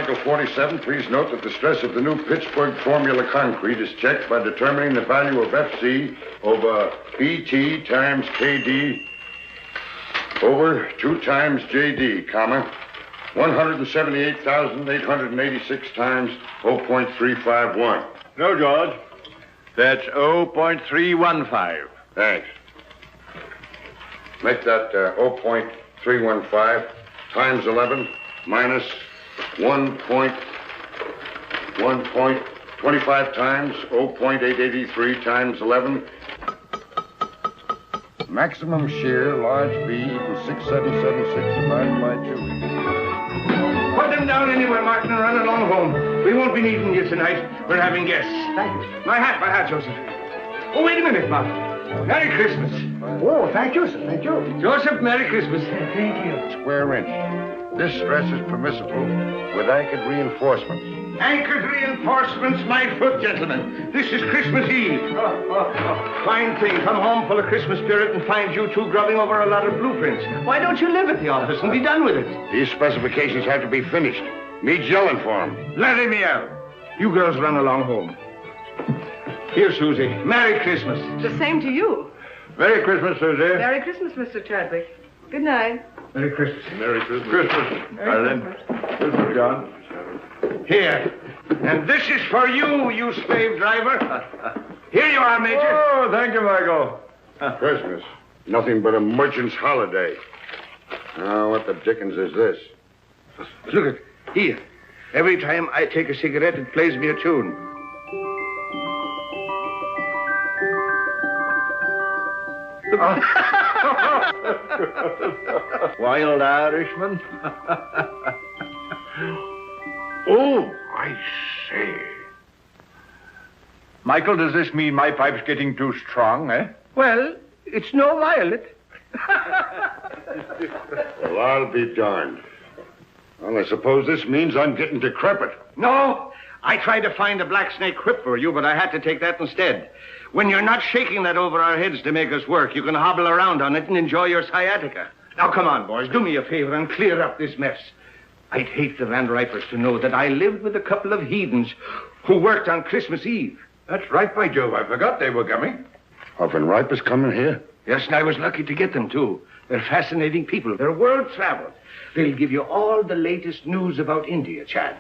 Article 47, please note that the stress of the new Pittsburgh formula concrete is checked by determining the value of FC over BT times KD over 2 times JD, comma, 178,886 times 0.351. No, George. That's 0.315. Thanks. Make that 0.315 times 11 minus 1.25 times 0.883 times 11. Maximum shear, large B, equals 6776 divided by 2. Put them down anywhere, Martin, and run along home. We won't be needing you tonight. We're having guests. Thank you. My hat, Joseph. Oh, wait a minute, Martin. Merry Christmas. Oh, thank you, sir. Thank you. Joseph, Merry Christmas. Thank you. Square inch. This stress is permissible with anchored reinforcements. Anchored reinforcements, my foot, gentlemen. This is Christmas Eve. Fine thing. Come home full of Christmas spirit and find you two grubbing over a lot of blueprints. Why don't you live at the office and be done with it? These specifications have to be finished. Me's yelling for them. Let me out. You girls run along home. Here, Susie. Merry Christmas. The same to you. Merry Christmas, Susie. Merry Christmas, Mr. Chadwick. Good night. Merry Christmas. Merry Christmas. Merry Christmas, John. Here. And this is for you, you slave driver. Here you are, Major. Oh, thank you, Michael. Christmas. Nothing but a merchant's holiday. Now, what the dickens is this? Look at here. Every time I take a cigarette, it plays me a tune. Wild Irishman. Oh, I say. Michael, does this mean my pipe's getting too strong, eh? Well, it's no violet. Well, I'll be darned. Well, I suppose this means I'm getting decrepit. No, I tried to find a black snake whip for you, but I had to take that instead. When you're not shaking that over our heads to make us work, you can hobble around on it and enjoy your sciatica. Now, come on, boys. Do me a favor and clear up this mess. I'd hate the Van Ripers to know that I lived with a couple of heathens who worked on Christmas Eve. That's right, by Jove. I forgot they were coming. Are Van Ripers coming here? Yes, and I was lucky to get them, too. They're fascinating people. They're world traveled. They'll give you all the latest news about India, Chad.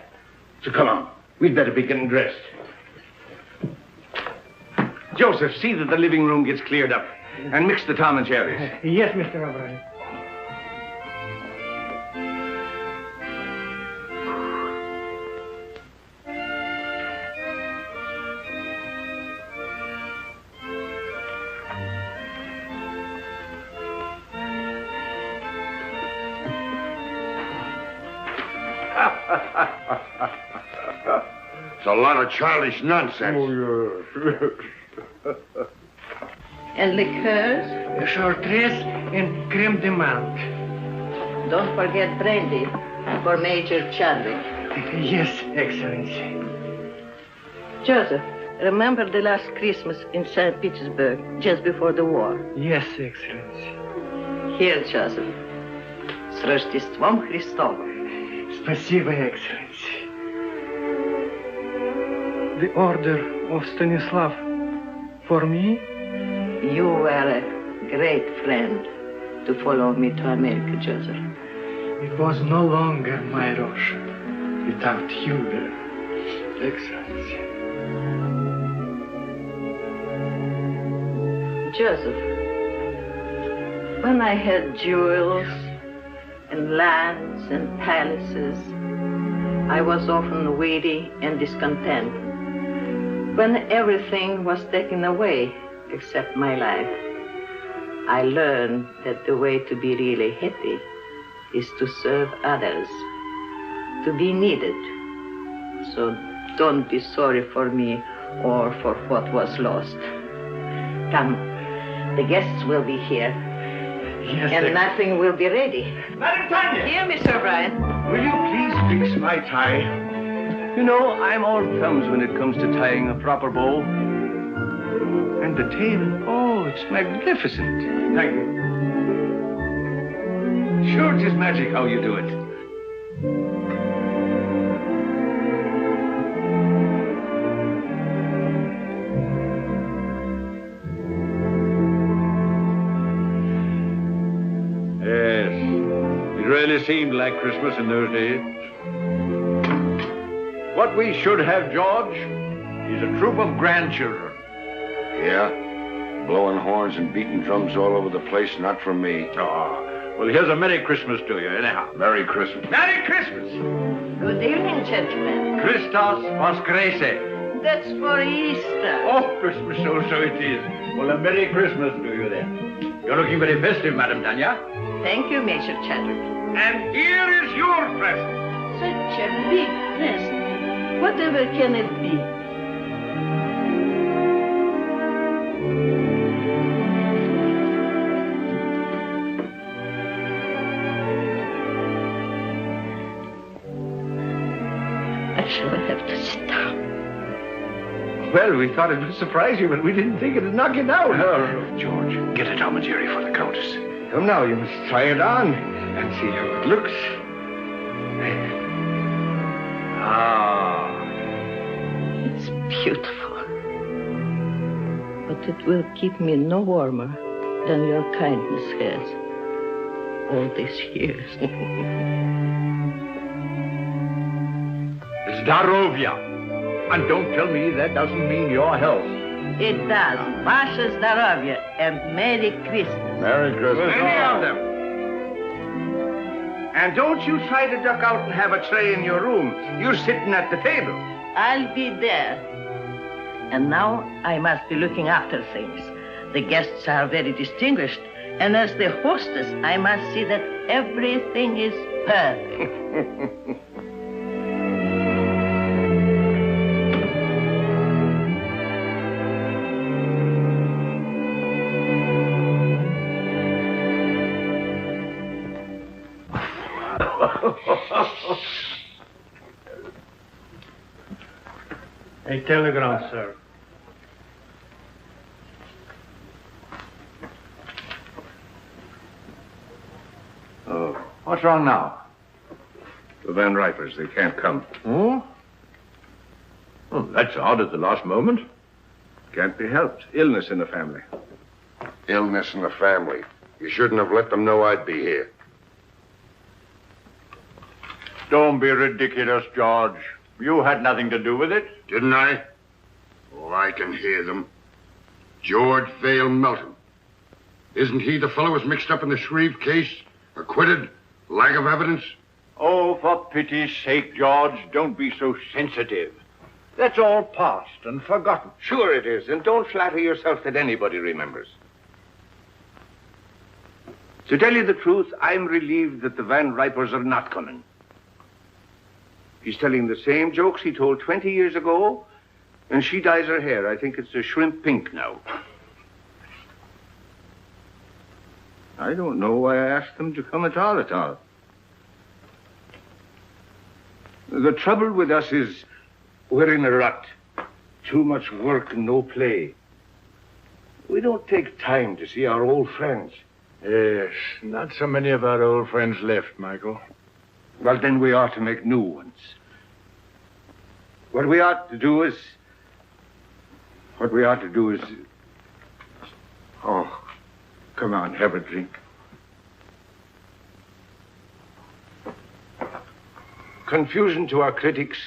So come on. We'd better be getting dressed. Joseph, see that the living room gets cleared up. And mix the Tom and Jerry's. Yes, Mr. O'Brien. It's a lot of childish nonsense. Oh, yes. And liqueurs? Chartreuse and creme de menthe. Don't forget brandy for Major Chadwick. Yes, Excellency. Joseph, remember the last Christmas in St. Petersburg, just before the war? Yes, Excellency. Here, Joseph. С Рождеством Христовым. Спасибо, Excellency. The order of Stanislav for me? You were a great friend to follow me to America, Joseph. It was no longer my Russia without you there, Excellency. Joseph, when I had jewels and lands and palaces, I was often weary and discontent. When everything was taken away except my life, I learned that the way to be really happy is to serve others, to be needed. So don't be sorry for me or for what was lost. Come, the guests will be here. Yes, And nothing will be ready. Madam Tanya! Here, Mr. O'Brien. Will you please fix my tie? You know, I'm all thumbs when it comes to tying a proper bow. And the tail, oh, it's magnificent. Thank you. Sure, it is magic how you do it. really seemed like Christmas in those days. What we should have, George, is a troop of grandchildren. Yeah? Blowing horns and beating drums all over the place, not for me. Oh, well, here's a Merry Christmas to you, anyhow. Merry Christmas. Merry Christmas! Good evening, gentlemen. Christos Voskrese. That's for Easter. Oh, Christmas, so it is. Well, a Merry Christmas to you then. You're looking very festive, Madame Tanya. Thank you, Major Chadwick. And here is your present. Such a big present. Whatever can it be? I shall have to sit down. Well, we thought it would surprise you, but we didn't think it'd knock you down. Oh, George, get a Tom and Jerry for the Countess. Come now, you must try it on and see how it looks. Ah. It's beautiful. But it will keep me no warmer than your kindness has all these years. Zdarovia. And don't tell me that doesn't mean your health. It does. Vasha Zdarovya and Merry Christmas. Merry Christmas. Any of them. And don't you try to duck out and have a tray in your room. You're sitting at the table. I'll be there. And now I must be looking after things. The guests are very distinguished, and as the hostess, I must see that everything is perfect. A telegram, sir. Oh, what's wrong now? The Van Ripers, they can't come. Oh? Oh, that's odd at the last moment. Can't be helped. Illness in the family. Illness in the family. You shouldn't have let them know I'd be here. Don't be ridiculous, George. You had nothing to do with it. Didn't I? Oh, I can hear them. George Vale Melton. Isn't he the fellow who's mixed up in the Shreve case? Acquitted? Lack of evidence? Oh, for pity's sake, George, don't be so sensitive. That's all past and forgotten. Sure it is, and don't flatter yourself that anybody remembers. To tell you the truth, I'm relieved that the Van Ripers are not coming. He's telling the same jokes he told 20 years ago, and she dyes her hair. I think it's a shrimp pink now. I don't know why I asked them to come at all. The trouble with us is we're in a rut. Too much work and no play. We don't take time to see our old friends. Yes, not so many of our old friends left, Michael. Well, then we ought to make new ones. What we ought to do is... Oh, come on, have a drink. Confusion to our critics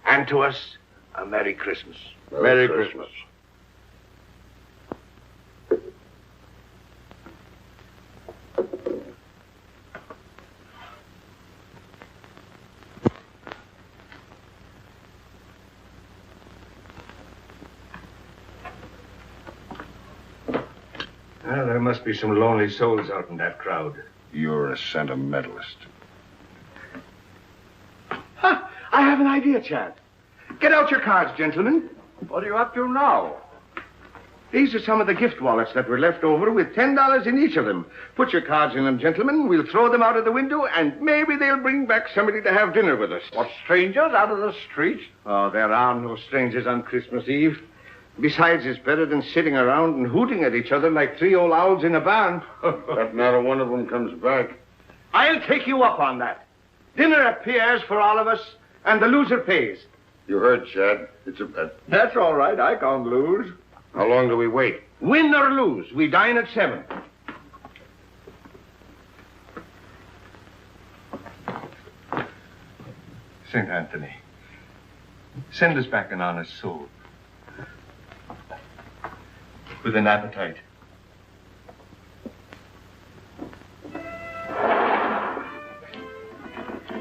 and to us, a Merry Christmas. Merry Christmas. Well, there must be some lonely souls out in that crowd. You're a sentimentalist. Ha! I have an idea, Chad. Get out your cards, gentlemen. What are you up to now? These are some of the gift wallets that were left over with $10 in each of them. Put your cards in them, gentlemen. We'll throw them out of the window, and maybe they'll bring back somebody to have dinner with us. What, strangers out of the street? Oh, there are no strangers on Christmas Eve. Besides, it's better than sitting around and hooting at each other like three old owls in a barn. But not a one of them comes back. I'll take you up on that. Dinner at Pierre's for all of us, and the loser pays. You heard, Chad. It's a bet. That's all right. I can't lose. How long do we wait? Win or lose, we dine at 7. St. Anthony, send us back an honest soul. With an appetite.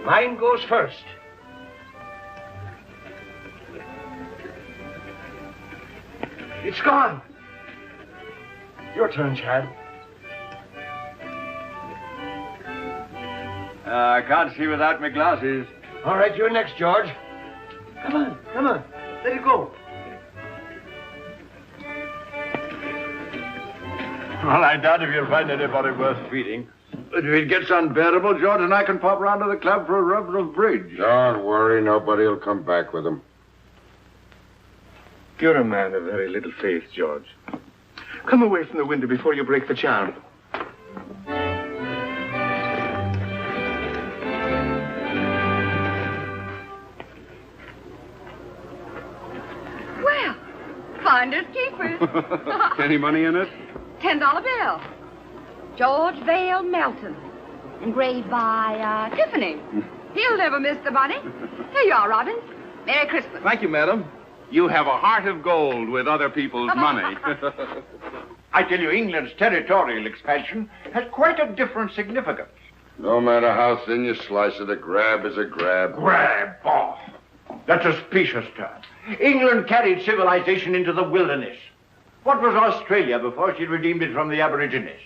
Mine goes first. It's gone. Your turn, Chad. I can't see without my glasses. All right, you're next, George. Come on. Let it go. Well, I doubt if you'll find anybody worth feeding. But if it gets unbearable, George and I can pop round to the club for a rub of bridge. Don't worry, nobody will come back with him. You're a man of very little faith, George. Come away from the window before you break the charm. Well, finders keepers. Any money in it? $10 bill. George Vale Melton. Engraved by, Tiffany. He'll never miss the money. Here you are, Robin. Merry Christmas. Thank you, madam. You have a heart of gold with other people's money. I tell you, England's territorial expansion has quite a different significance. No matter how thin you slice it, a grab is a grab. Grab off. That's a specious term. England carried civilization into the wilderness. What was Australia before she redeemed it from the Aborigines?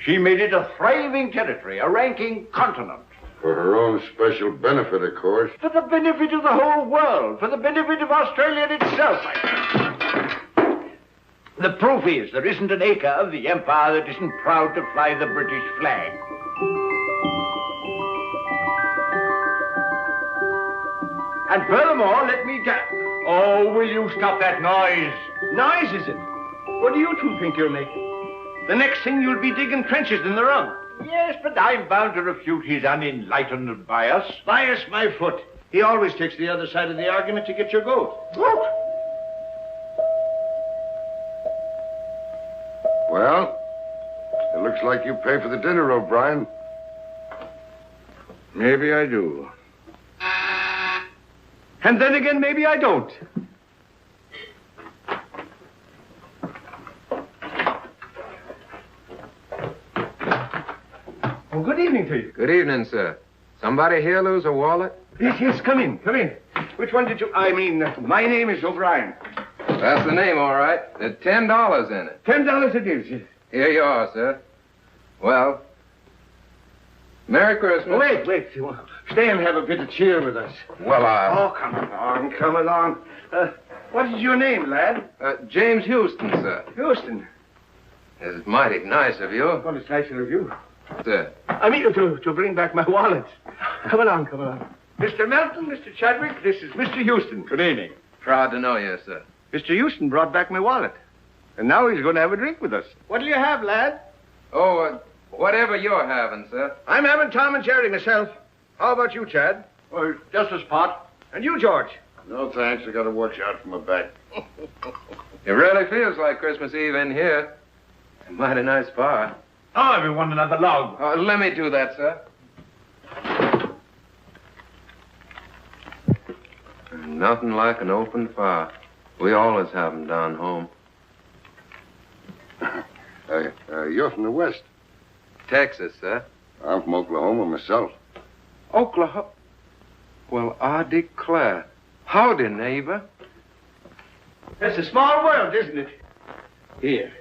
She made it a thriving territory, a ranking continent. For her own special benefit, of course. For the benefit of the whole world, for the benefit of Australia itself. The proof is there isn't an acre of the empire that isn't proud to fly the British flag. And furthermore, let me tell... Oh, will you stop that noise? Noise, is it? What do you two think you're making? The next thing you'll be digging trenches in the rug. Yes, but I'm bound to refute his unenlightened bias. Bias my foot. He always takes the other side of the argument to get your goat. Look. Well, it looks like you pay for the dinner, O'Brien. Maybe I do. And then again, maybe I don't. Well, good evening to you. Good evening, sir. Somebody here lose a wallet? Yes, come in. Which one did you... my name is O'Brien. That's the name, all right. There's $10 in it. $10 it is, yes. Here you are, sir. Well, Merry Christmas. Wait. Stay and have a bit of cheer with us. Well, Oh, come along. What is your name, lad? James Houston, sir. Houston. It's mighty nice of you. Well, it's nicer of you. Sir. I mean to bring back my wallet. Come along. Mr. Melton, Mr. Chadwick, this is Mr. Houston. Good evening. Proud to know you, sir. Mr. Houston brought back my wallet. And now he's going to have a drink with us. What'll you have, lad? Oh, whatever you're having, sir. I'm having Tom and Jerry myself. How about you, Chad? Oh, just a spot. And you, George? No, thanks. I got to watch out for my back. It really feels like Christmas Eve in here. A mighty nice fire. Oh, everyone another log. Let me do that, sir. Nothing like an open fire. We always have them down home. You're from the West. Texas, sir. I'm from Oklahoma myself. Oklahoma? Well, I declare. Howdy, neighbor. It's a small world, isn't it? Here.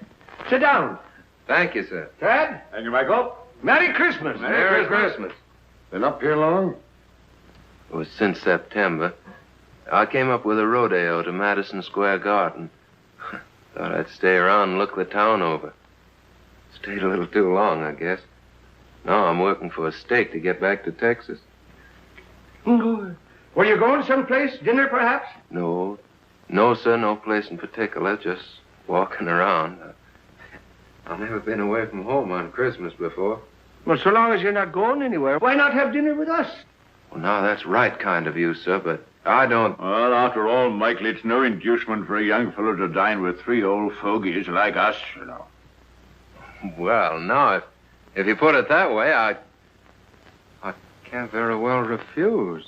Sit down. Thank you, sir. Chad? Thank you, Michael. Merry Christmas. Merry Christmas. Been up here long? It was since September. I came up with a rodeo to Madison Square Garden. Thought I'd stay around and look the town over. Stayed a little too long, I guess. Now I'm working for a stake to get back to Texas. Were you going someplace? Dinner, perhaps? No, sir, no place in particular. Just walking around. I've never been away from home on Christmas before. Well, so long as you're not going anywhere, why not have dinner with us? Well, now, that's right kind of you, sir, but I don't... Well, after all, Michael, it's no inducement for a young fellow to dine with three old fogies like us, you know. Well, now, if you put it that way, I can't very well refuse.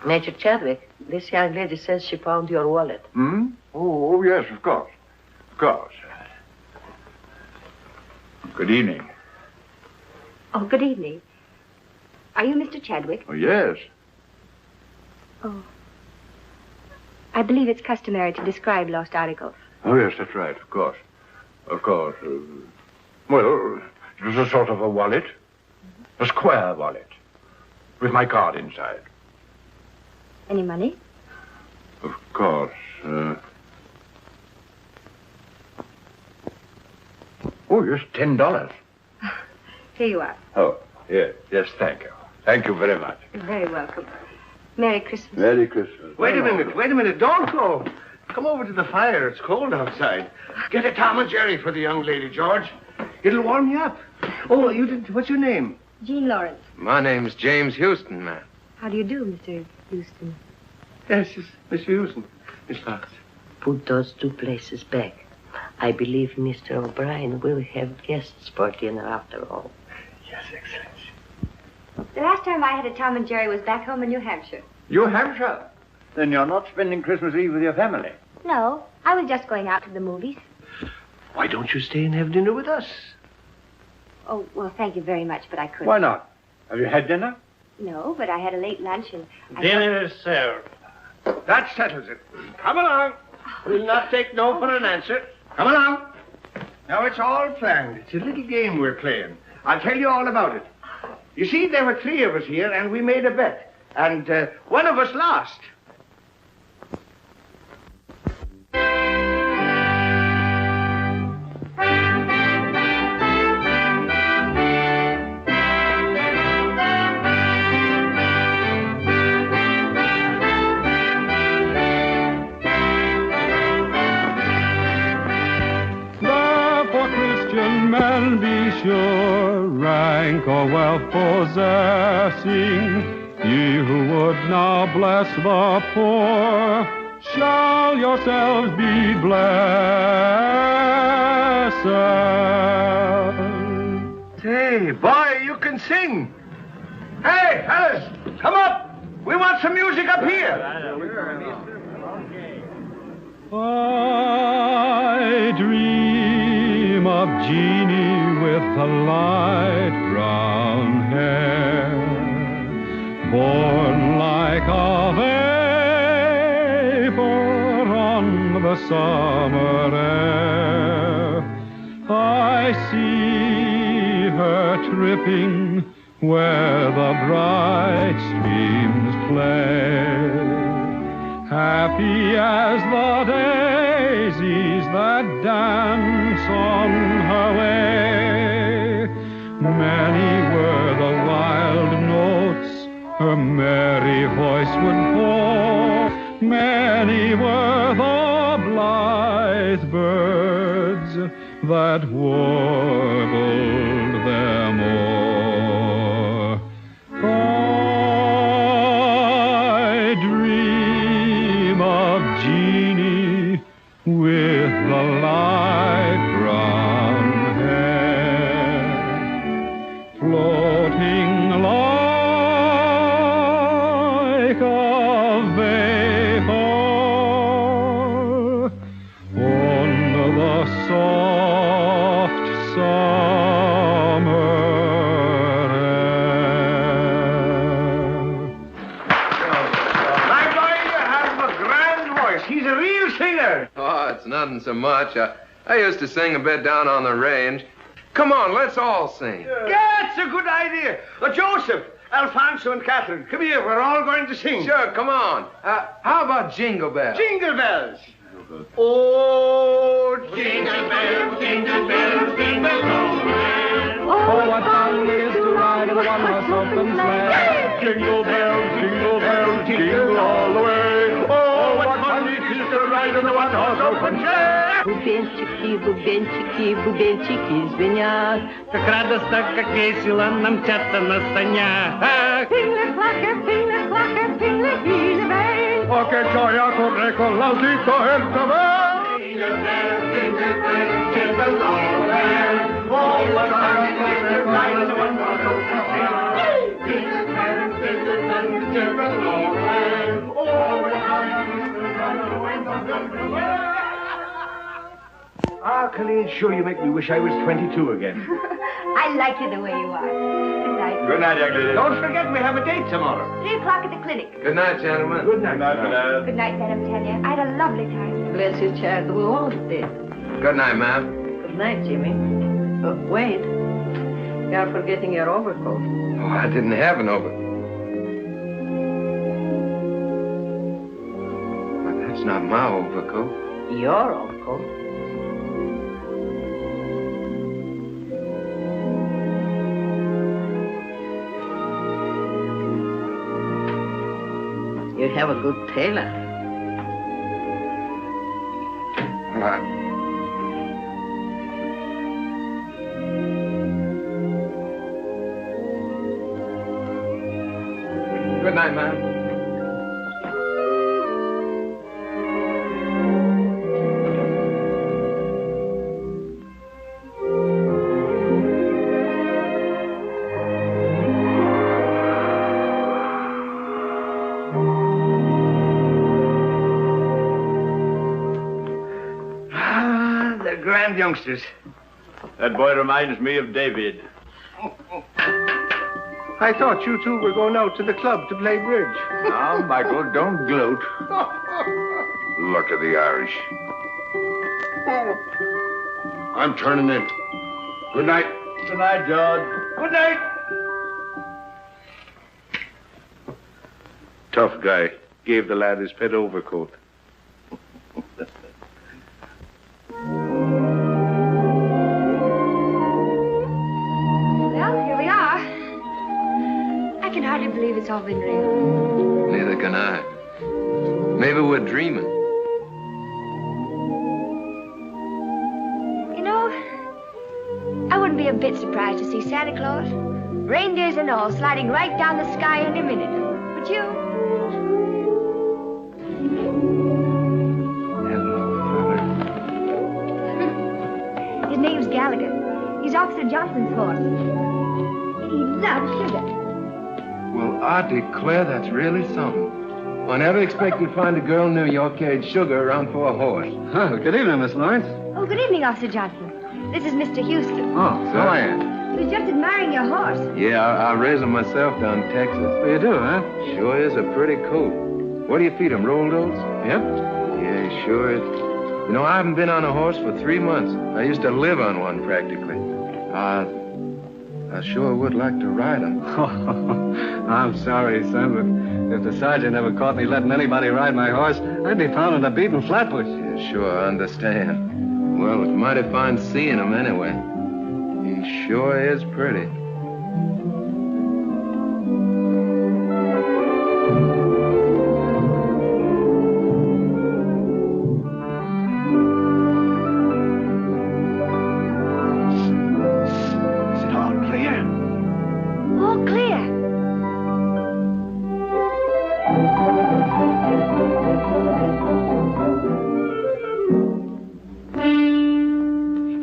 Major Chadwick, this young lady says she found your wallet. Hmm? Oh, yes, of course. Of course. Good evening. Oh, good evening. Are you Mr. Chadwick? Oh, yes. Oh. I believe it's customary to describe lost articles. Oh, yes, that's right, of course. Of course. Well, it was a sort of a wallet. A square wallet. With my card inside. Any money? Of course. Oh, yes, $10. Here you are. Oh, yes, thank you. Thank you very much. You're very welcome. Merry Christmas. Merry Christmas. Wait a minute. Don't go. Come over to the fire. It's cold outside. Get a Tom and Jerry for the young lady, George. It'll warm you up. Oh, you didn't. What's your name? Jean Lawrence. My name's James Houston, ma'am. How do you do, Mr. Houston? Yes, Mr. Houston. Miss Lawrence. Put those 2 places back. I believe Mr. O'Brien will have guests for dinner after all. Yes, Excellency. The last time I had a Tom and Jerry was back home in New Hampshire. New Hampshire? Then you're not spending Christmas Eve with your family? No, I was just going out to the movies. Why don't you stay and have dinner with us? Oh, well, thank you very much, but I couldn't. Why not? Have you had dinner? No, but I had a late lunch and... Dinner is served. That settles it. Come along. We'll not take no for an answer. Come along. Now, it's all planned. It's a little game we're playing. I'll tell you all about it. You see, there were 3 of us here, and we made a bet. And one of us lost. Men be sure, rank or wealth possessing, ye who would now bless the poor, shall yourselves be blessed. Hey, boy, you can sing. Hey, fellas, come up. We want some music up here. I dream of Jeannie with the light brown hair, born like a vapor on the summer air. I see her tripping where the bright streams play, happy as the daisies that dance on her way. Many were the wild notes her merry voice would pour, many were the blithe birds that warbled them o'er. I dream of Jeannie with the light brown hair, floating like a vapor on the soft summer air. My boy, you have a grand voice. He's a real singer. Oh, it's nothing so much. I used to sing a bit down on the range. Come on, let's all sing. That's a good idea. Joseph, Alfonso, and Catherine, come here. We're all going to sing. Sure, come on. How about Jingle Bells? Jingle bells. Oh, jingle bells, jingle bells, jingle all the way. Oh, what fun it is to ride in a one-horse open sleigh. Jingle bells, jingle all the way. Oh, what fun it is to ride in a one-horse open sleigh. Бубенчики, бубенчики, бубенчики звенят. Как радостно, как весело нам мчаться на санях. Oh, che gioia corre con l'audito e il cavallo. Jingle bells, jingle bells, jingle all the way. Oh, what fun it is to ride in a one-horse open sleigh. Jingle bells, jingle bells. and step along and all the Colleen, sure you make me wish I was 22 again. I like you the way you are. Good night. Good night, young lady. Don't forget we have a date tomorrow. 3 o'clock at the clinic. Good night, gentlemen. Good night, madam. Good night, Madam Tanya. I had a lovely time. Bless you, child. We all did. Good night, ma'am. Good night, Jimmy. Wait. You are forgetting your overcoat. Oh, I didn't have an overcoat. But that's not my overcoat. Your overcoat? You have a good tailor. Good night, ma'am. Grand youngsters. That boy reminds me of David. I thought you two were going out to the club to play bridge. Now, Michael, don't gloat. Luck of the Irish. I'm turning in. Good night. Good night, George. Good night. Tough guy. Gave the lad his pet overcoat. Well, here we are. I can hardly believe it's all been real. Neither can I. Maybe we're dreaming. You know, I wouldn't be a bit surprised to see Santa Claus, reindeers and all, sliding right down the sky in a minute. Would you? Hello, fella. His name's Gallagher. He's Officer Johnson's horse. And he loves sugar. Well, I declare that's really something. I never expected to find a girl in New York carried sugar around for a horse. Oh, good evening, Miss Lawrence. Oh, good evening, Officer Johnson. This is Mr. Houston. Oh, so I am. He was just admiring your horse. Yeah, I raised him myself down in Texas. You do, huh? Sure is a pretty coat. What do you feed him, rolled oats? Yep. Yeah, he sure is. You know, I haven't been on a horse for 3 months. I used to live on one practically. I sure would like to ride him. I'm sorry, son, but if the sergeant ever caught me letting anybody ride my horse, I'd be pounding a beaten flatbush. Yeah, sure, I understand. Well, it's mighty fine seeing him anyway. He sure is pretty. Is it all clear? All clear.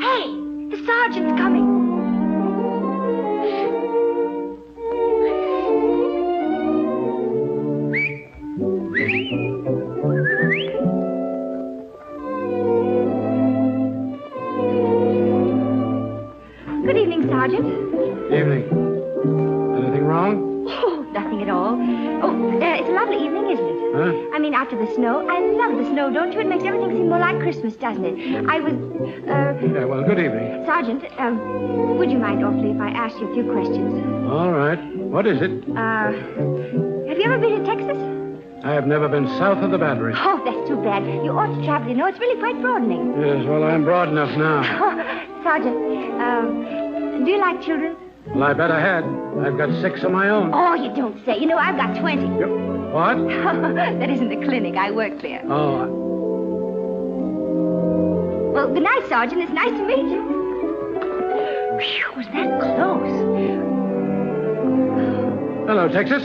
Hey, the sergeant's coming. Good evening, Sergeant. Evening. Anything wrong? Oh, nothing at all. Oh, it's a lovely evening, isn't it? Huh? I mean, after the snow. I love the snow, don't you? It makes everything seem more like Christmas, doesn't it? I was, Yeah, well, good evening. Sergeant, would you mind awfully if I asked you a few questions? All right. What is it? Have you ever been in Texas? I have never been south of the Battery. Oh, that's too bad. You ought to travel, you know. It's really quite broadening. Yes, well, I'm broad enough now. Sergeant, do you like children? Well, I bet I had. I've got 6 of my own. Oh, you don't say. You know, I've got 20. Yep. What? That isn't the clinic. I work there. Oh, Well, good night, Sergeant. It's nice to meet you. Phew, was that close? hello, Texas.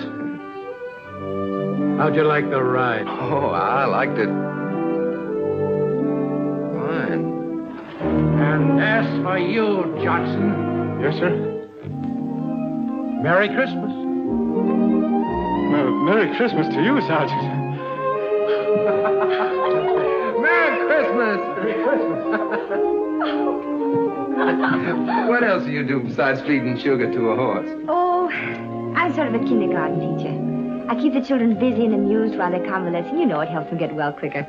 How'd you like the ride? Oh, I liked it. Fine. And as for you, Johnson. Yes, sir. Merry Christmas. Well, Merry Christmas to you, Sergeant. Merry Christmas! Merry Christmas! What else do you do besides feeding sugar to a horse? Oh, I'm sort of a kindergarten teacher. I keep the children busy and amused while they're convalescing. You know, it helps them get well quicker.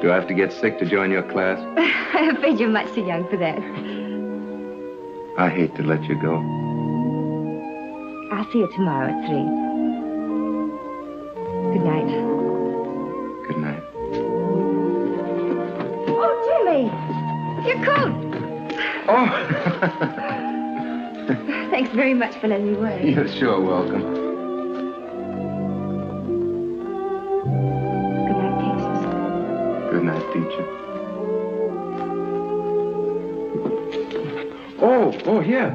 Do I have to get sick to join your class? I'm afraid you're much too young for that. I hate to let you go. I'll see you tomorrow at 3. Good night. Good night. Oh, Jimmy! Your coat! Oh! Thanks very much for letting me wear it. You're sure welcome. Good night, Texas. Good night, teacher. Oh, here.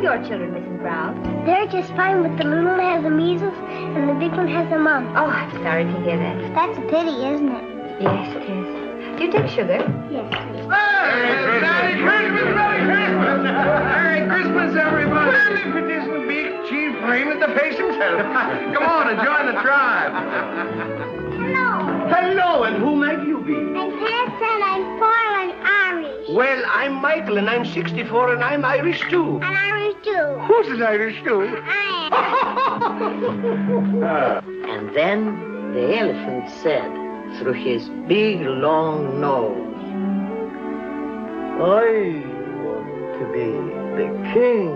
Your children, Mrs. Brown? They're just fine, but the little one has the measles and the big one has the mumps. Oh, I'm sorry to hear that. That's a pity, isn't it? Yes, it is. Do you take sugar? Yes, please. Merry Christmas! Merry Christmas! Merry Christmas, everybody! Well, if it isn't Big Chief Raymond the Face himself. Come on and join the tribe. Hello. Hello, and who might you be? I'm Pat and I'm 4 and I'm Irish. Well, I'm Michael, and I'm 64, and I'm Irish, too. And Irish too. Who's an Irish, too? I am. And then the elephant said through his big, long nose, I want to be the king.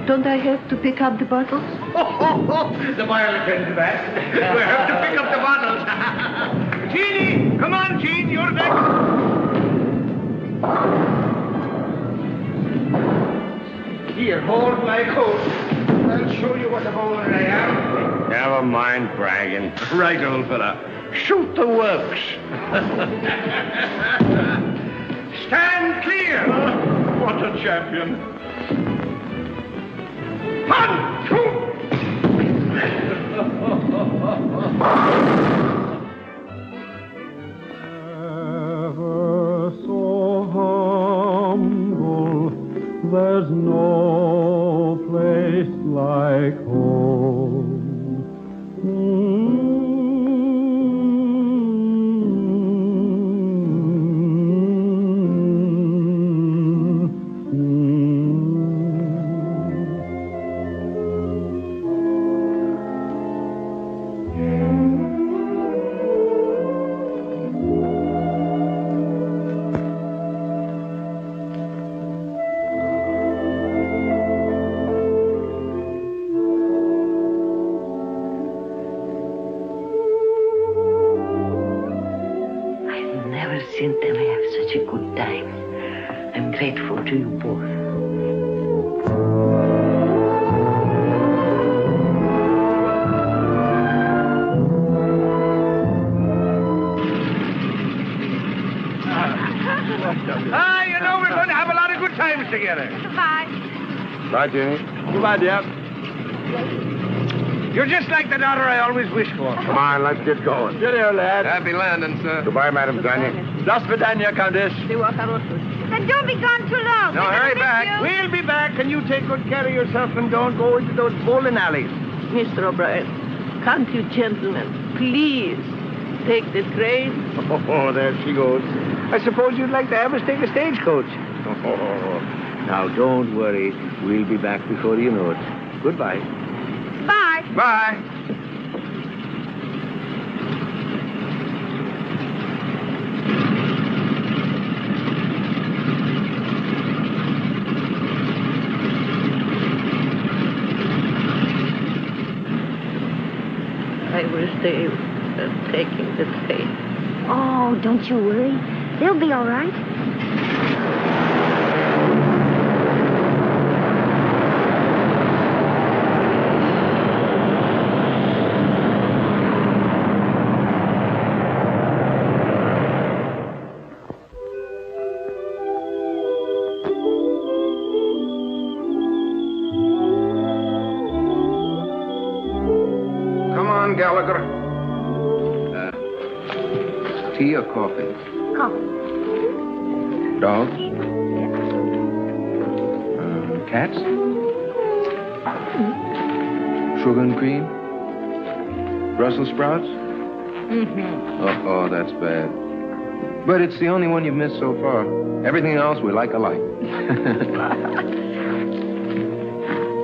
Don't I have to pick up the bottles? The boy will attend to that. We have to pick up the bottles. Jeannie! Come on, Jean, you're next. Here, hold my coat. I'll show you what a bowler I am. Never mind bragging. Right, old fella. Shoot the works. Stand clear. What a champion. 1, 2. Ever so humble, there's no place like home. Seen them have such a good time. I'm grateful to you both. You know, we're going to have a lot of good times together. Goodbye. Bye, Jenny. Goodbye, dear. You're just like the daughter I always wished for. Come on, let's get going. Cheerio, lad. Happy landing, sir. Goodbye, Madam Tanya. До свидания, Countess. And don't be gone too long. Now, hurry back. We'll be back, and you take good care of yourself and don't go into those bowling alleys. Mr. O'Brien, can't you gentlemen please take the train? Oh, there she goes. I suppose you'd like to have us take a stagecoach. Oh, now, don't worry. We'll be back before you know it. Goodbye. Bye. Bye. I wish they were taking the train. Oh, don't you worry. They'll be all right. Come on, Gallagher. Tea or coffee? Coffee. Dogs? Cats? Sugar and cream? Brussels sprouts? Mm-hmm. Oh, that's bad. But it's the only one you've missed so far. Everything else we like alike.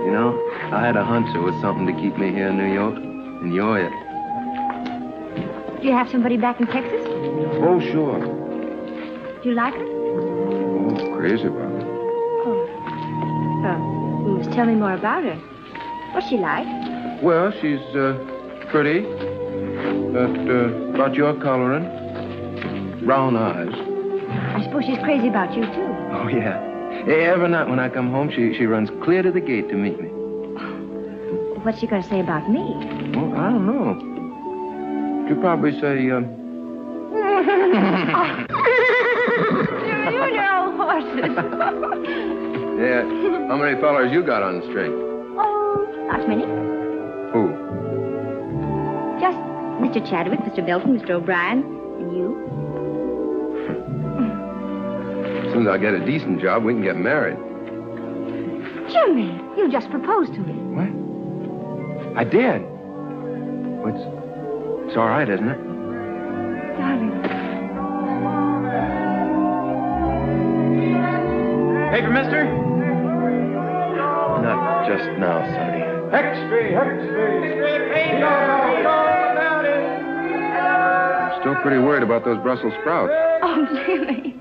You know, I had a hunch there was something to keep me here in New York, and you're it. Do you have somebody back in Texas? Oh, sure. Do you like her? Oh, crazy about it. Tell me more about her. What's she like? Well, she's pretty. About your coloring. Brown eyes. I suppose she's crazy about you, too. Oh, yeah. Every night when I come home, she runs clear to the gate to meet me. What's she going to say about me? Well, I don't know. She'll probably say, You know horses. yeah, how many fellers you got on the string? Oh, not many. Who? Just Mr. Chadwick, Mr. Belton, Mr. O'Brien, and you. As soon as I get a decent job, we can get married. Jimmy, you just proposed to me. What? I did. It's all right, isn't it? Darling. Paper, mister? Not just now, Sonny. Extra. I'm still pretty worried about those Brussels sprouts. Oh, Jimmy.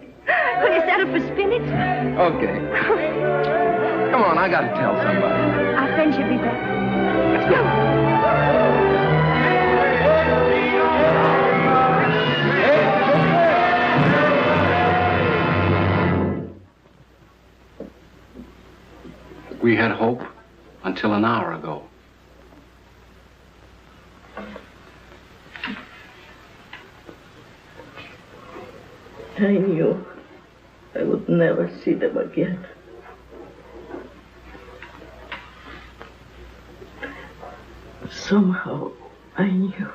Will you settle for spinach? Okay. Come on, I gotta tell somebody. Our friend should be back. Let's go. We had hope until an hour ago. I knew I would never see them again. Somehow, I knew.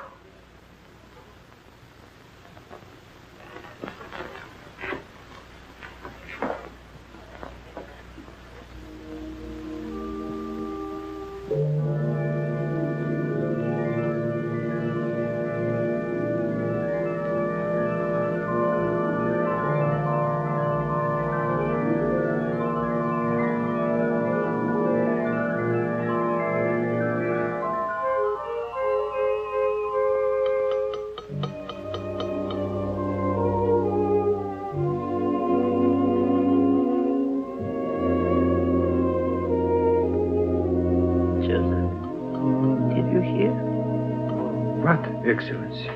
What, Excellency?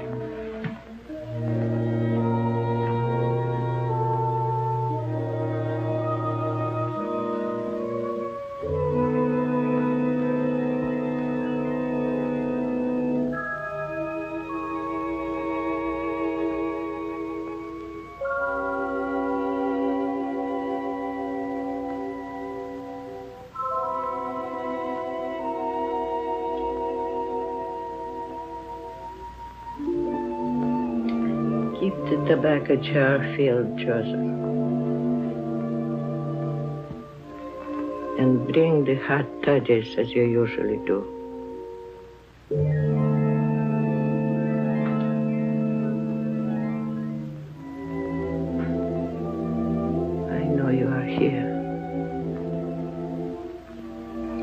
Keep the tobacco jar filled, Joseph. And bring the hot toddies as you usually do. I know you are here.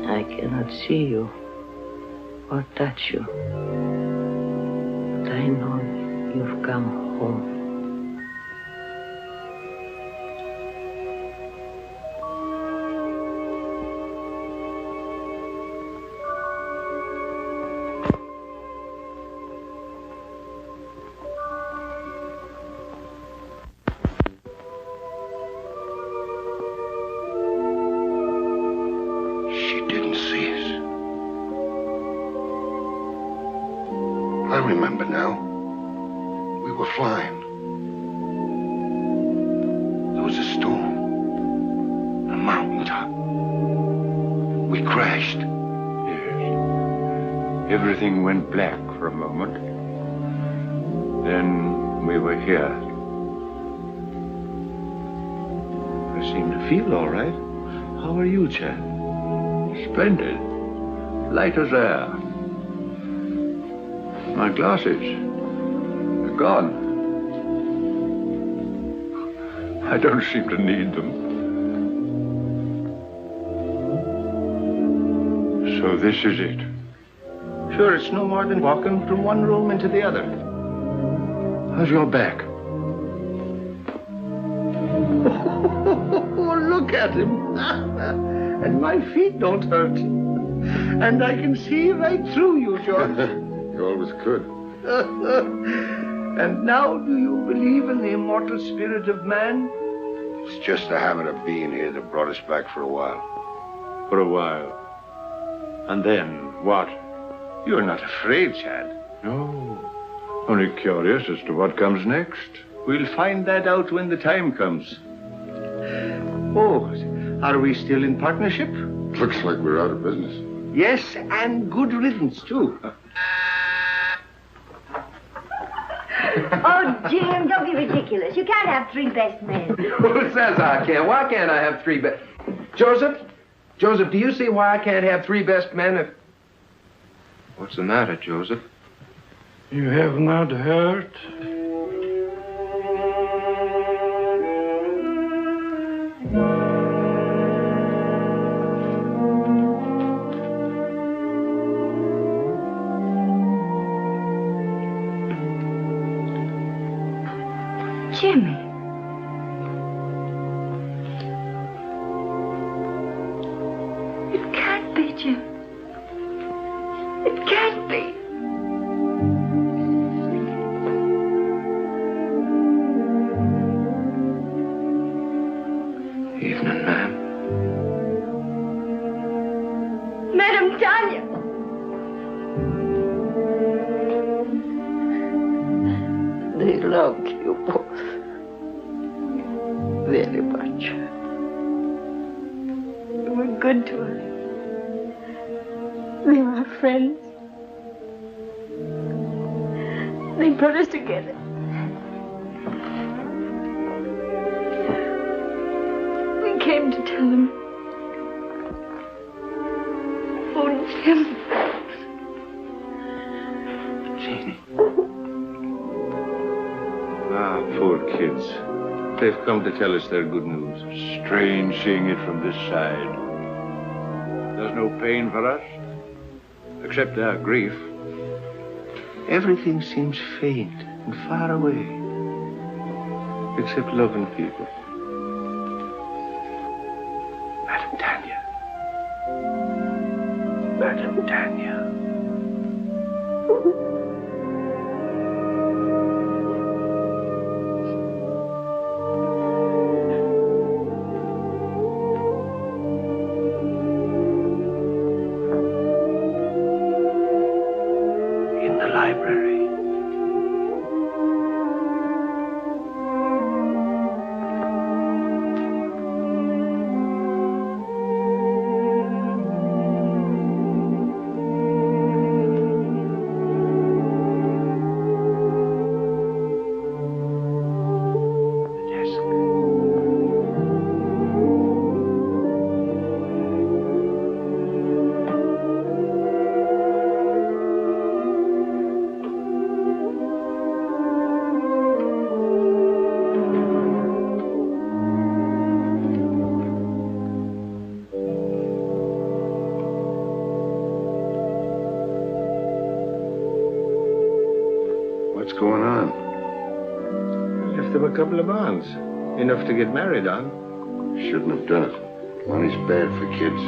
I cannot see you or touch you. But I know you've come home. She didn't see us. I remember now. We were flying. There was a storm. A mountaintop. We crashed. Yes. Everything went black for a moment. Then we were here. I seem to feel all right. How are you, Chad? Splendid. Light as air. My glasses. They're gone. I don't seem to need them. So this is it. Sure, it's no more than walking from one room into the other. How's your back? Oh, look at him. And my feet don't hurt. And I can see right through you, George. You always could. And now do you believe in the immortal spirit of man? It's just the habit of being here that brought us back for a while. For a while. And then what? You're not afraid, Chad. No. Only curious as to what comes next. We'll find that out when the time comes. Oh, are we still in partnership? Looks like we're out of business. Yes, and good riddance, too. Oh, Jim, don't be ridiculous. You can't have three best men. Who says I can? Why can't I have three best... Joseph, do you see why I can't have three best men if... What's the matter, Joseph? You have not heard? Jimmy. It can't be, Jim. It can't be. Evening, ma'am. Madam Tanya. They loved you both very much. You were good to us. They were our friends. They brought us together. We came to tell them. Oh, Jim. Jeannie. Ah, poor kids. They've come to tell us their good news. Strange seeing it from this side. There's no pain for us, except our grief. Everything seems faint and far away, except loving people. Madam Tanya. Madam Tanya. In the library. Just of a couple of bonds. Enough to get married on. Shouldn't have done it. Money's bad for kids.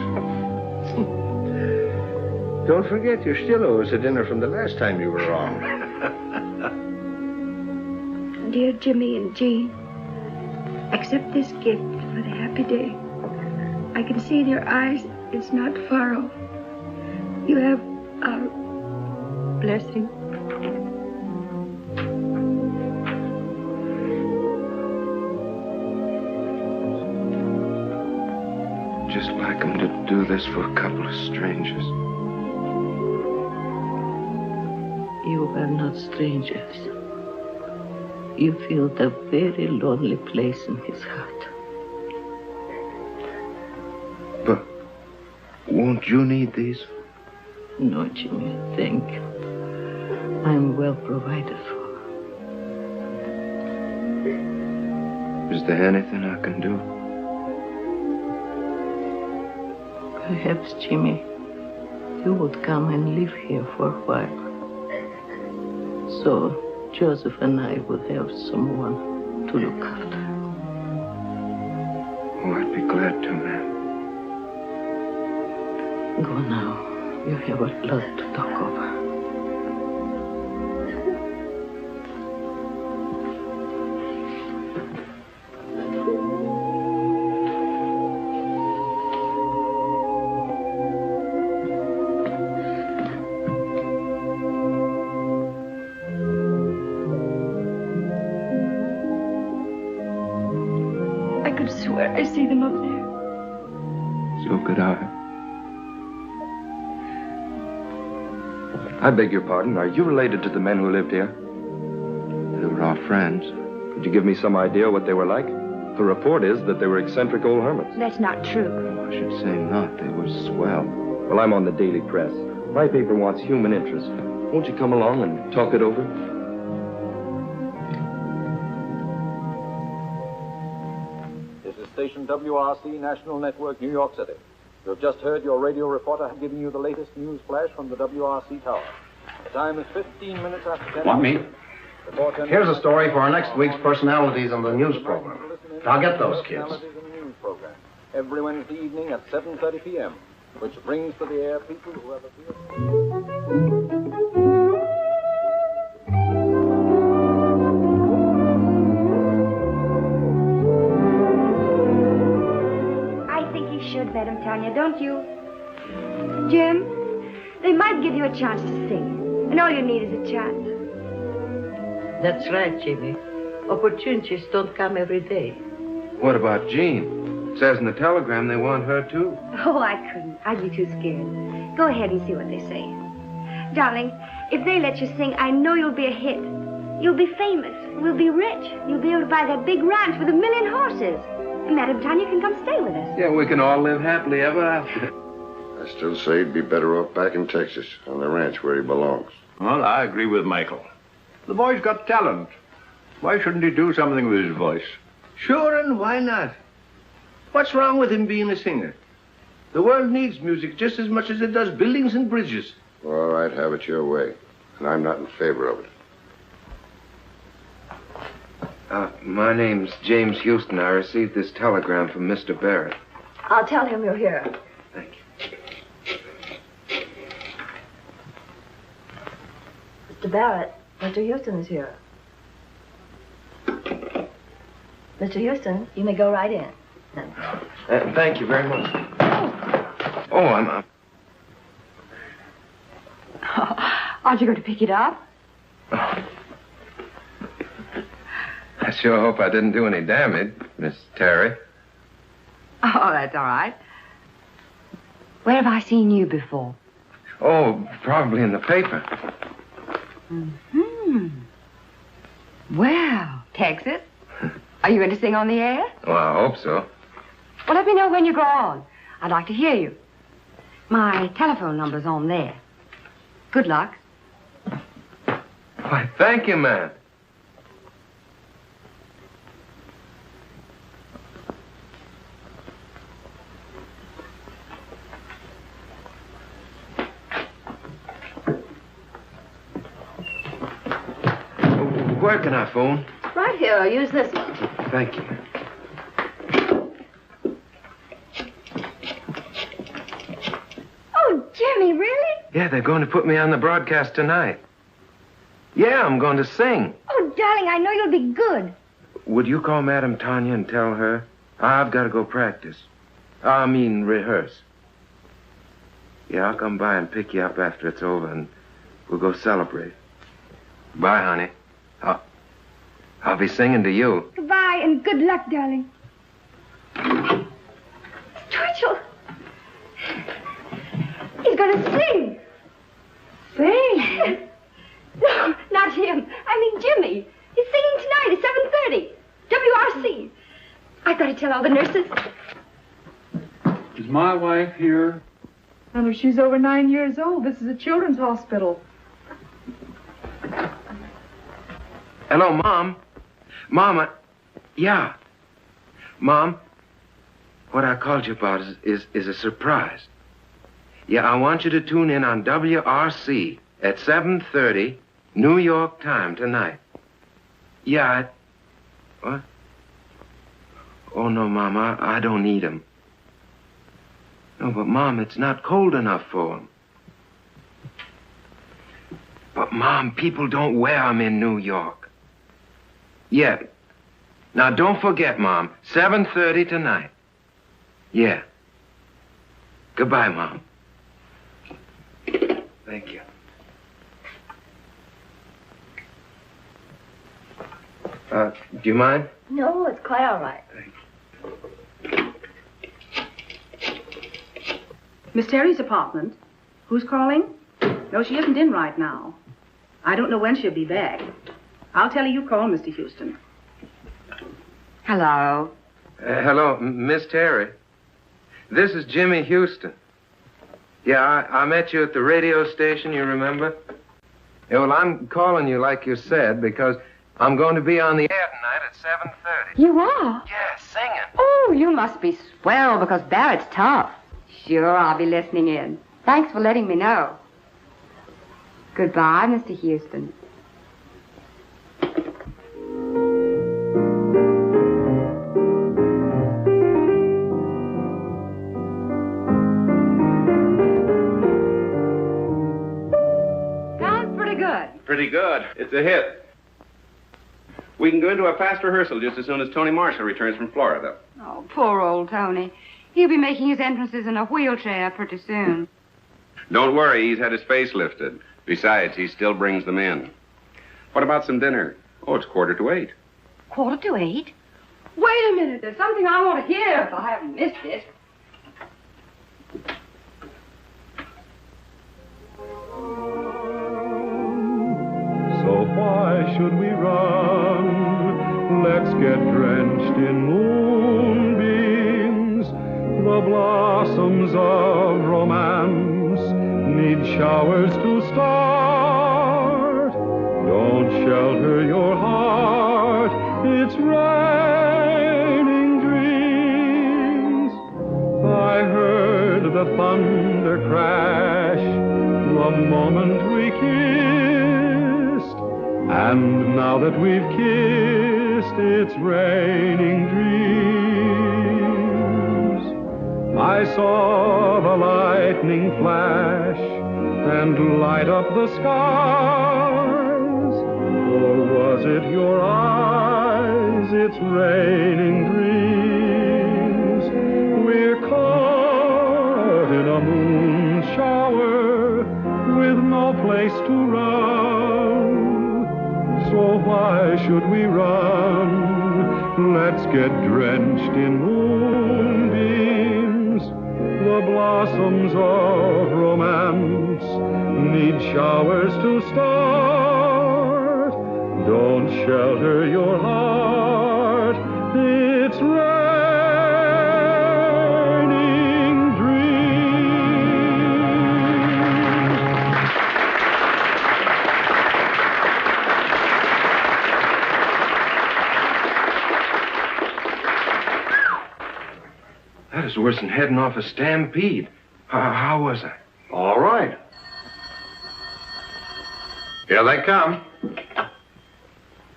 Don't forget, you still owe us a dinner from the last time you were wrong. Dear Jimmy and Jean, accept this gift for the happy day. I can see in your eyes it's not far off. You have our blessing. Just like him to do this for a couple of strangers. You are not strangers. You feel the very lonely place in his heart. But won't you need these? No, Jimmy, thank you. I'm well provided for. Is there anything I can do? Perhaps, Jimmy, you would come and live here for a while. So Joseph and I would have someone to look after. Oh, I'd be glad to, ma'am. Go now. You have a lot to talk over. I could swear I see them up there. So could I. I beg your pardon. Are you related to the men who lived here? They were our friends. Could you give me some idea what they were like? The report is that they were eccentric old hermits. That's not true. I should say not. They were swell. Well, I'm on the daily press. My paper wants human interest. Won't you come along and talk it over? This is station WRC National Network, New York City. You have just heard your radio reporter giving you the latest news flash from the WRC tower. The time is 15 minutes after 10. Want me? Here's a story for our next week's personalities on the news program. Now get those kids. Every Wednesday evening at 7:30 p.m., which brings to the air people who have appeared. I think you should let him, Tanya, don't you? Jim, they might give you a chance to sing, and all you need is a chance. That's right, Jimmy. Opportunities don't come every day. What about Jean? It says in the telegram they want her, too. Oh, I couldn't. I'd be too scared. Go ahead and see what they say. Darling, if they let you sing, I know you'll be a hit. You'll be famous. We'll be rich. You'll be able to buy that big ranch with 1 million horses. And Madam Tanya can come stay with us. Yeah, we can all live happily ever after. I still say he'd be better off back in Texas, on the ranch where he belongs. Well, I agree with Michael. The boy's got talent. Why shouldn't he do something with his voice? Sure, and why not? What's wrong with him being a singer? The world needs music just as much as it does buildings and bridges. All right, have it your way. And I'm not in favor of it. My name's James Houston. I received this telegram from Mr. Barrett. I'll tell him you're here. Thank you. Mr. Barrett, Mr. Houston is here. Mr. Houston, you may go right in. Thank you very much. Oh, I'm... Aren't you going to pick it up? I sure hope I didn't do any damage, Miss Terry. Oh, that's all right. Where have I seen you before? Oh, probably in the paper. Hmm. Well, Texas. Are you going to sing on the air? Well, I hope so. Well, let me know when you go on. I'd like to hear you. My telephone number's on there. Good luck. Why, thank you, ma'am. Where can I phone? Right here, I'll use this one. Thank you. Oh, Jimmy, really? Yeah, they're going to put me on the broadcast tonight. Yeah, I'm going to sing. Oh, darling, I know you'll be good. Would you call Madame Tanya and tell her? I've got to go practice. I mean, rehearse. Yeah, I'll come by and pick you up after it's over, and we'll go celebrate. Bye, honey. I'll be singing to you. Goodbye, and good luck, darling. Twitchell! He's going to sing. Sing? No, not him. I mean Jimmy. He's singing tonight at 7:30. WRC. I've got to tell all the nurses. Is my wife here? Mother, she's over 9 years old. This is a children's hospital. Hello, Mom. Mama. Yeah. Mom, what I called you about is a surprise. Yeah, I want you to tune in on WRC at 7:30, New York time tonight. Yeah, what? Oh, no, Mom, I don't need him. No, but, Mom, it's not cold enough for him. But, Mom, people don't wear them in New York. Yeah. Now, don't forget, Mom, 7:30 tonight. Yeah. Goodbye, Mom. Thank you. Do you mind? No, it's quite all right. Miss Terry's apartment. Who's calling? No, she isn't in right now. I don't know when she'll be back. I'll tell her you called, Mr. Houston. Hello. Hello, Miss Terry. This is Jimmy Houston. Yeah, I met you at the radio station, you remember? Yeah, well, I'm calling you like you said because I'm going to be on the air tonight at 7:30. You are? Yeah, singing. Oh, you must be swell because Barrett's tough. Sure, I'll be listening in. Thanks for letting me know. Goodbye, Mr. Houston. Sounds pretty good. Pretty good. It's a hit. We can go into a fast rehearsal just as soon as Tony Marshall returns from Florida. Oh, poor old Tony. He'll be making his entrances in a wheelchair pretty soon. Don't worry, he's had his face lifted. Besides, he still brings them in. What about some dinner? Oh, it's 7:45. 7:45? Wait a minute. There's something I want to hear if I haven't missed it. So why should we run? Let's get drenched in moonbeams. The blossoms of romance need showers to start. Don't shelter your heart, it's raining dreams. I heard the thunder crash the moment we kissed, and now that we've kissed, it's raining dreams. I saw the lightning flash and light up the skies, or was it your eyes? It's raining dreams. We're caught in a moon shower with no place to run. So why should we run? Let's get drenched in moonbeams. The blossoms of romance need showers to start. Don't shelter your heart, it's raining dreams. That is worse than heading off a stampede. How was I? All right. Here they come.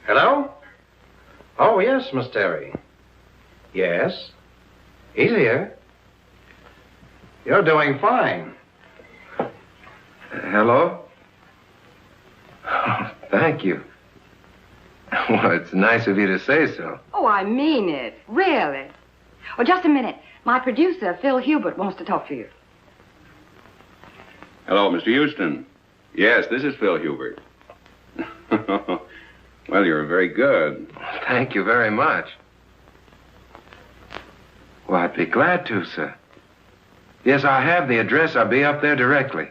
Hello? Oh, yes, Miss Terry. Yes. He's here. You're doing fine. Hello? Oh, thank you. Well, it's nice of you to say so. Oh, I mean it. Really. Oh, just a minute. My producer, Phil Hubert, wants to talk to you. Hello, Mr. Houston. Yes, this is Phil Hubert. Well, you're very good. Thank you very much. Well, I'd be glad to, sir. Yes, I have the address. I'll be up there directly.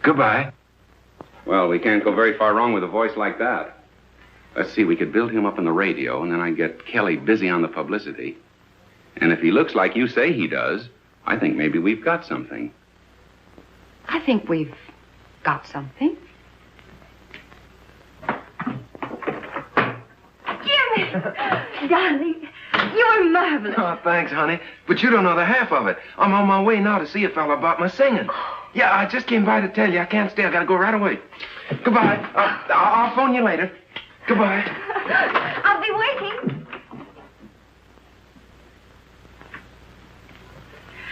Goodbye. Well, we can't go very far wrong with a voice like that. Let's see, we could build him up on the radio, and then I'd get Kelly busy on the publicity. And if he looks like you say he does, I think maybe we've got something. I think we've got something. Jimmy! Darling, you are marvelous. Oh, thanks, honey. But you don't know the half of it. I'm on my way now to see a fella about my singing. Yeah, I just came by to tell you. I can't stay. I gotta go right away. Goodbye. I'll phone you later. Goodbye. I'll be waiting.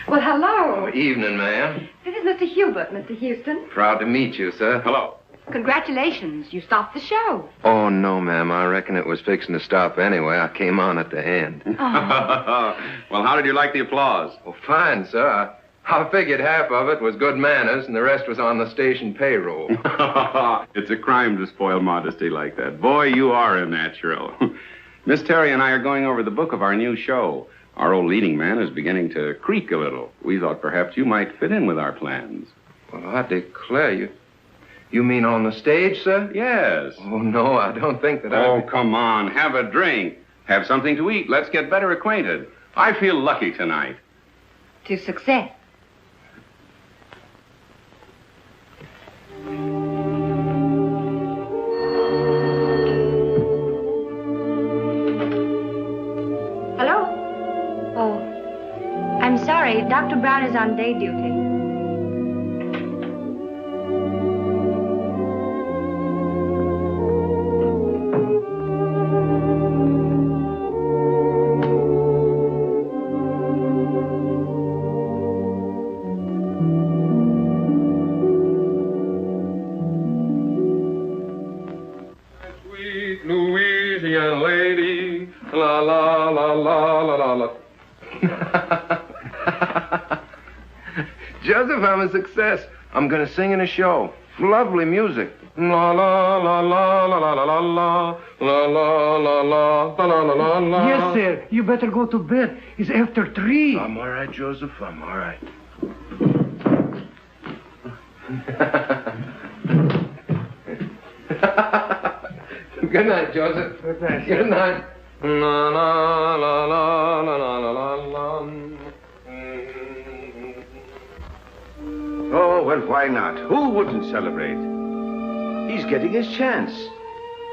Well, hello. Oh, evening, ma'am. This is Mr. Hubert, Mr. Houston. Proud to meet you, sir. Hello. Congratulations. You stopped the show. Oh, no, ma'am. I reckon it was fixing to stop anyway. I came on at the end. Oh. Well, how did you like the applause? Well, fine, sir. I figured half of it was good manners and the rest was on the station payroll. It's a crime to spoil modesty like that. Boy, you are a natural. Miss Terry and I are going over the book of our new show. Our old leading man is beginning to creak a little. We thought perhaps you might fit in with our plans. Well, I declare you. You mean on the stage, sir? Yes. Oh, no, I don't think that Oh, come on. Have a drink. Have something to eat. Let's get better acquainted. I feel lucky tonight. To success. Hello? Oh, I'm sorry. Dr. Brown is on day duty. Sweet Louisiana lady, la la la la la la la. Joseph, I'm a success. I'm going to sing in a show. Lovely music. La la la la la la la la la la la la la la la la. Yes, sir. You better go to bed. It's after 3. I'm all right, Joseph. I'm all right. Good night, Joseph. Good night. Good night. La la la la la la la la. Oh, well, why not? Who wouldn't celebrate? He's getting his chance.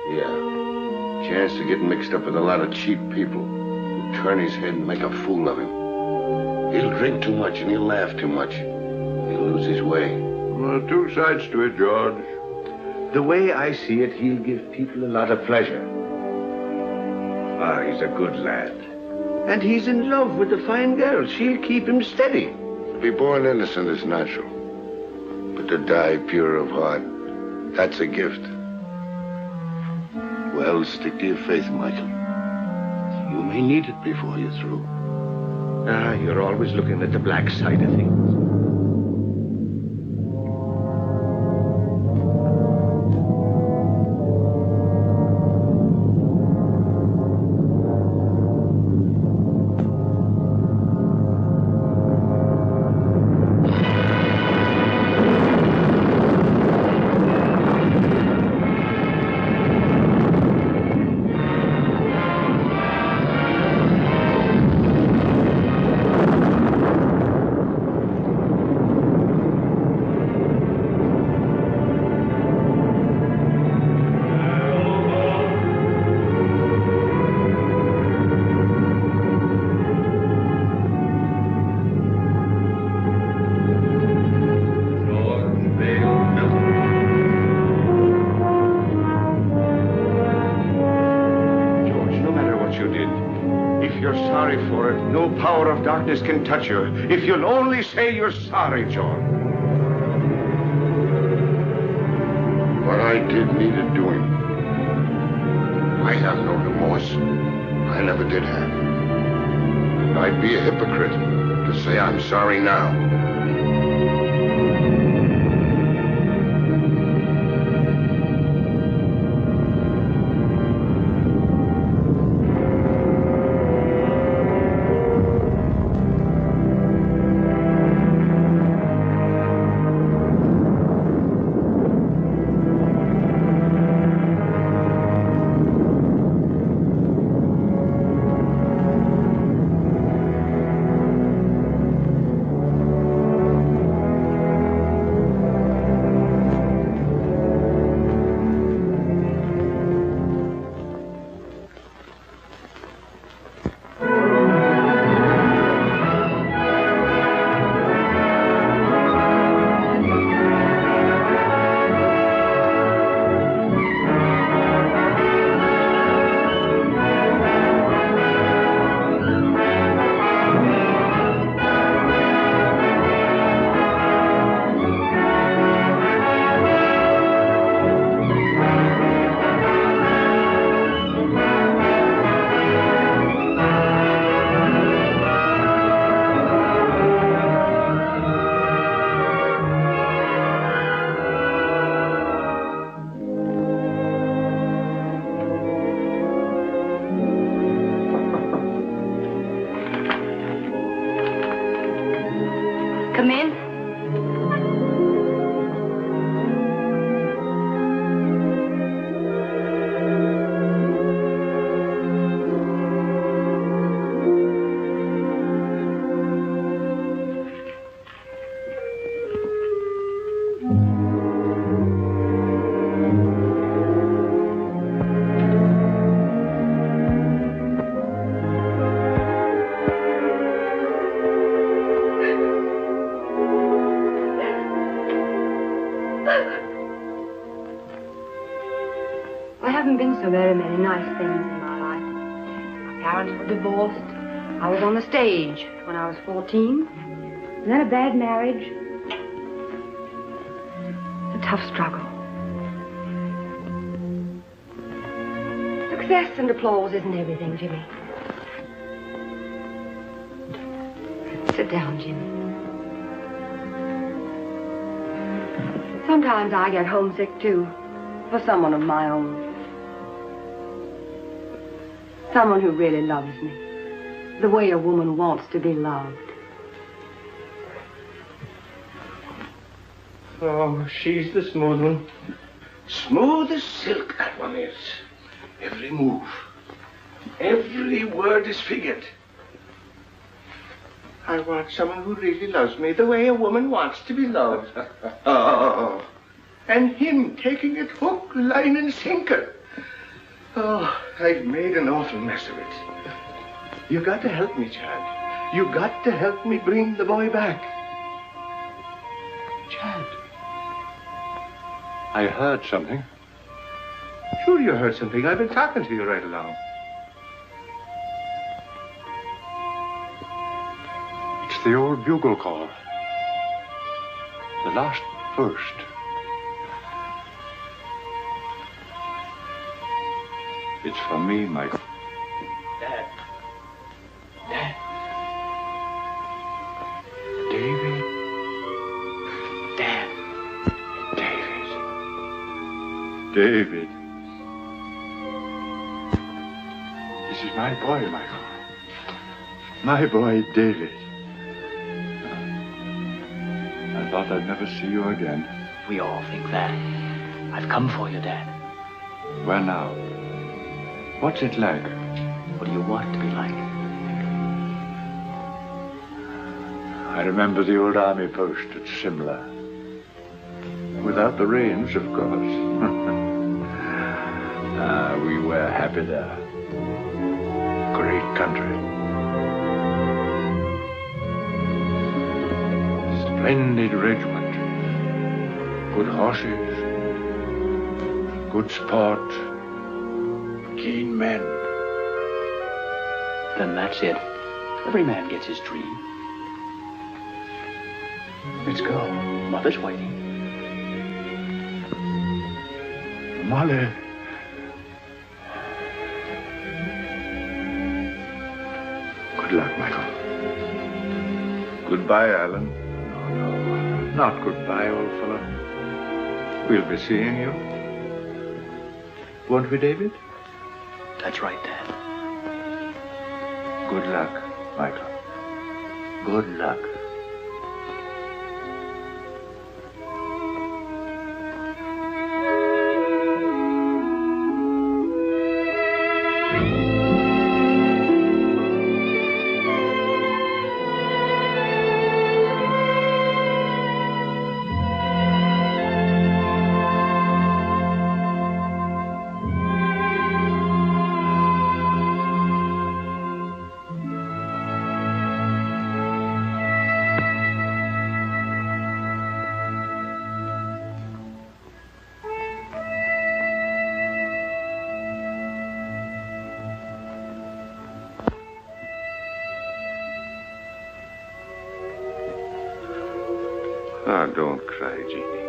Yeah. Chance to get mixed up with a lot of cheap people who turn his head and make a fool of him. He'll drink too much and he'll laugh too much. He'll lose his way. Well, two sides to it, George. The way I see it, he'll give people a lot of pleasure. Ah, he's a good lad. And he's in love with a fine girl. She'll keep him steady. To be born innocent is natural. But to die pure of heart, that's a gift. Well, stick to your faith, Michael. You may need it before you're through. Ah, you're always looking at the black side of things. you're sorry for it, no power of darkness can touch you. If you'll only say you're sorry, John. What I did needed doing. I have no remorse. I never did have. And I'd be a hypocrite to say I'm sorry now. Come in. There haven't been so very many nice things in my life. My parents were divorced. I was on the stage when I was 14. And then a bad marriage. It's a tough struggle. Success and applause isn't everything, Jimmy. Sit down, Jimmy. Sometimes I get homesick, too, for someone of my own. Someone who really loves me, the way a woman wants to be loved. Oh, she's the smooth one. Smooth as silk, that one is. Every move, every word is figured. I want someone who really loves me the way a woman wants to be loved. Oh, and him taking it hook, line, and sinker. Oh, I've made an awful mess of it. You got to help me, Chad. You got to help me bring the boy back. Chad. I heard something. Sure you heard something. I've been talking to you right along. It's the old bugle call. The last burst. It's for me, Michael. Dad. Dad. David. Dad. David. This is my boy, Michael. My boy, David. I thought I'd never see you again. We all think that. I've come for you, Dad. Where now? What's it like? What do you want it to be like? I remember the old army post at Simla. Without the rains, of course. We were happy there. Great country. Splendid regiment. Good horses. Good sport. Keen men. Then that's it. Every man gets his dream. Let's go. Mother's waiting. Mother. Good luck, Michael. Goodbye, Alan. No, not goodbye, old fellow. We'll be seeing you. Won't we, David? That's right, Dad. Good luck, Michael. Good luck. Ah, don't cry, Jeannie.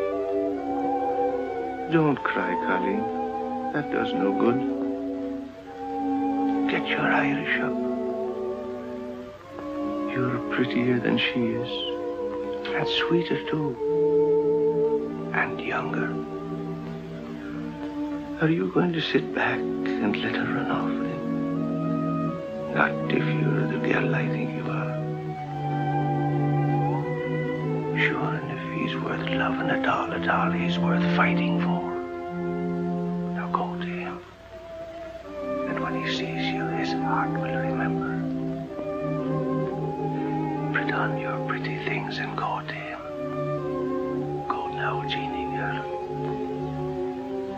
Don't cry, Colleen. That does no good. Get your Irish up. You're prettier than she is. And sweeter, too. And younger. Are you going to sit back and let her run off with him? Not if you're the girl I think you are. Sure, and if he's worth loving at all, he's worth fighting for. Now go to him. And when he sees you, his heart will remember. Put on your pretty things and go to him. Go now, Jeannie girl.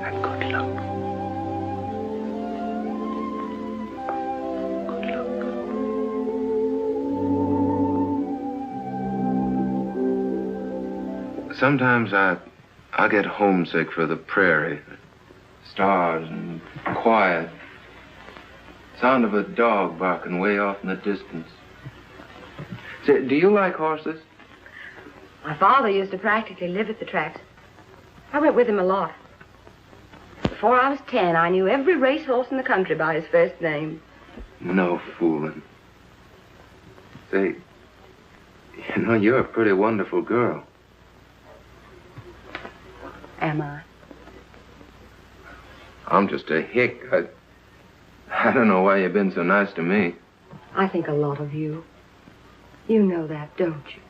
And good luck. Sometimes I get homesick for the prairie. Stars and quiet. Sound of a dog barking way off in the distance. Say, do you like horses? My father used to practically live at the tracks. I went with him a lot. Before I was 10, I knew every racehorse in the country by his first name. No fooling. Say, you know, you're a pretty wonderful girl. Am I? I'm just a hick. I don't know why you've been so nice to me. I think a lot of you. You know that, don't you?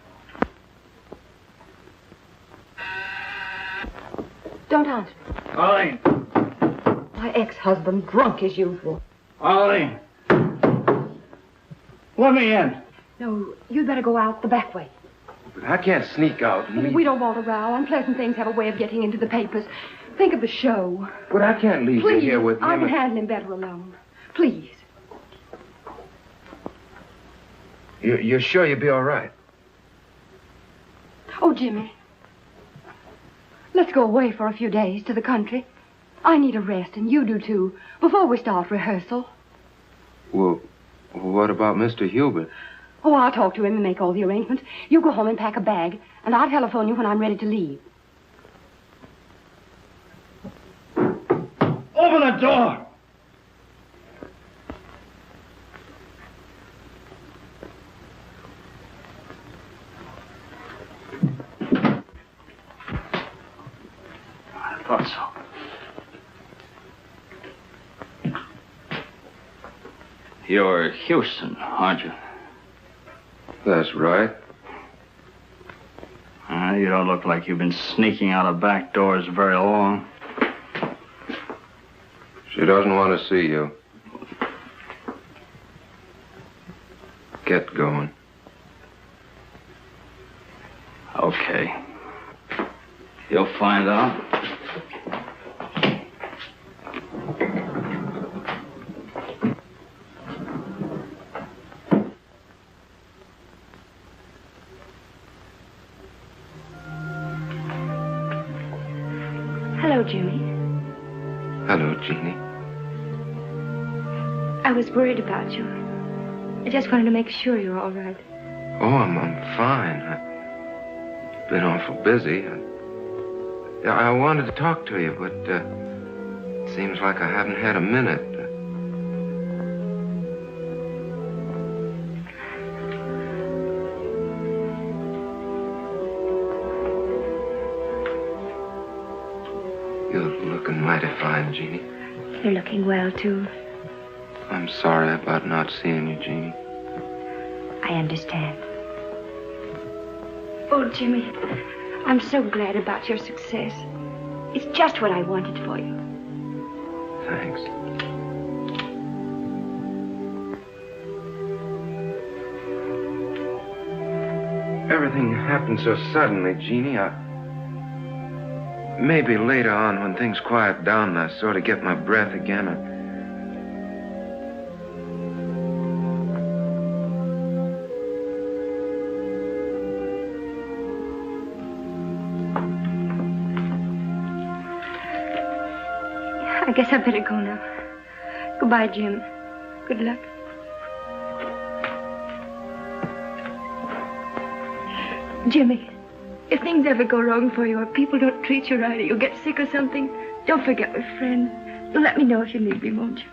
Don't answer. Arlene. My ex-husband, drunk as usual. Arlene. Let me in. No, you'd better go out the back way. But I can't sneak out and leave. We don't want a row. Unpleasant things have a way of getting into the papers. Think of the show. But I can't leave you here with him. I can handle him better alone. Please. You're sure you'll be all right? Oh, Jimmy. Let's go away for a few days to the country. I need a rest, and you do too, before we start rehearsal. Well, what about Mr. Hubert? Oh, I'll talk to him and make all the arrangements. You go home and pack a bag, and I'll telephone you when I'm ready to leave. Open the door! I thought so. You're Houston, aren't you? That's right. You don't look like you've been sneaking out of back doors very long. She doesn't want to see you. Get going. Okay. You'll find out. Hello, Jimmy. Hello, Jeannie. I was worried about you. I just wanted to make sure you're all right. Oh, I'm fine. I've been awful busy. I wanted to talk to you, but it seems like I haven't had a minute. You're looking mighty fine, Jeannie. You're looking well, too. I'm sorry about not seeing you, Jeannie. I understand. Oh, Jimmy, I'm so glad about your success. It's just what I wanted for you. Thanks. Everything happened so suddenly, Jeannie. Maybe later on, when things quiet down and I sort of get my breath again, I guess I better go now. Goodbye, Jim. Good luck. Jimmy, if things ever go wrong for you or people don't treat you right or you get sick or something, don't forget we're friends. You'll let me know if you need me, won't you?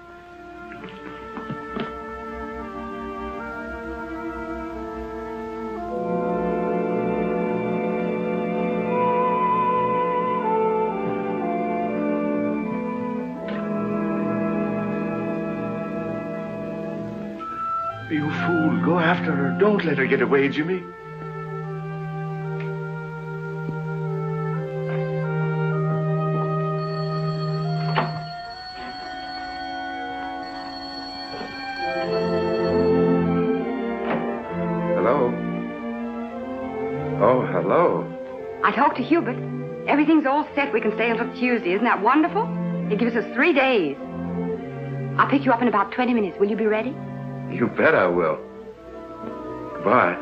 You fool. Go after her. Don't let her get away, Jimmy. Hello? Oh, hello. I talked to Hubert. Everything's all set. We can stay until Tuesday. Isn't that wonderful? It gives us 3 days. I'll pick you up in about 20 minutes. Will you be ready? You bet I will. Goodbye.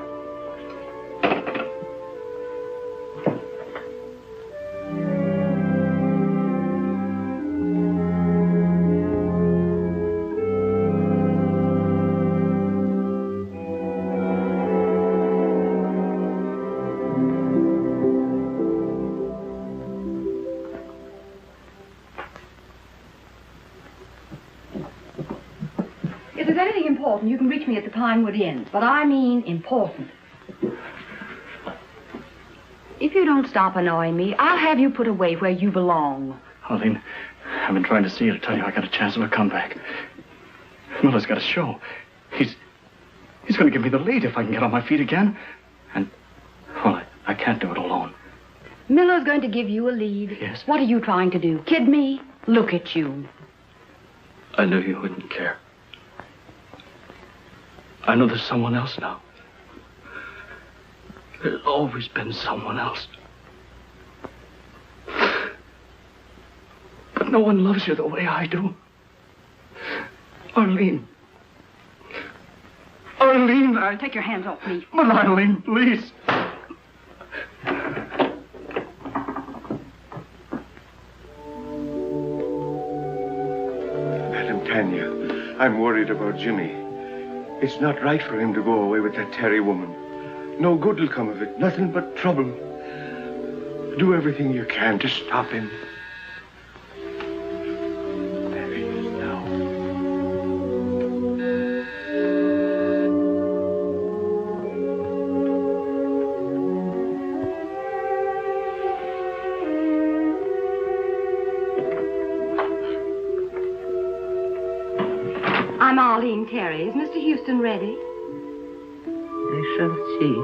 If there's anything important, you can reach me at the Pinewood Inn. But I mean important. If you don't stop annoying me, I'll have you put away where you belong. Arlene, I've been trying to see you to tell you I got a chance of a comeback. Miller's got a show. He's going to give me the lead if I can get on my feet again. And, well, I can't do it alone. Miller's going to give you a lead. Yes. What are you trying to do? Kid me? Look at you. I knew you wouldn't care. I know there's someone else now. There's always been someone else. But no one loves you the way I do. Arlene. Arlene, Take your hands off me. But Arlene, please. Madam Tanya, I'm worried about Jimmy. It's not right for him to go away with that Terry woman. No good will come of it. Nothing but trouble. Do everything you can to stop him. There he is now. I'm Arlene Terry. Is Mr. Houston ready? I shall see.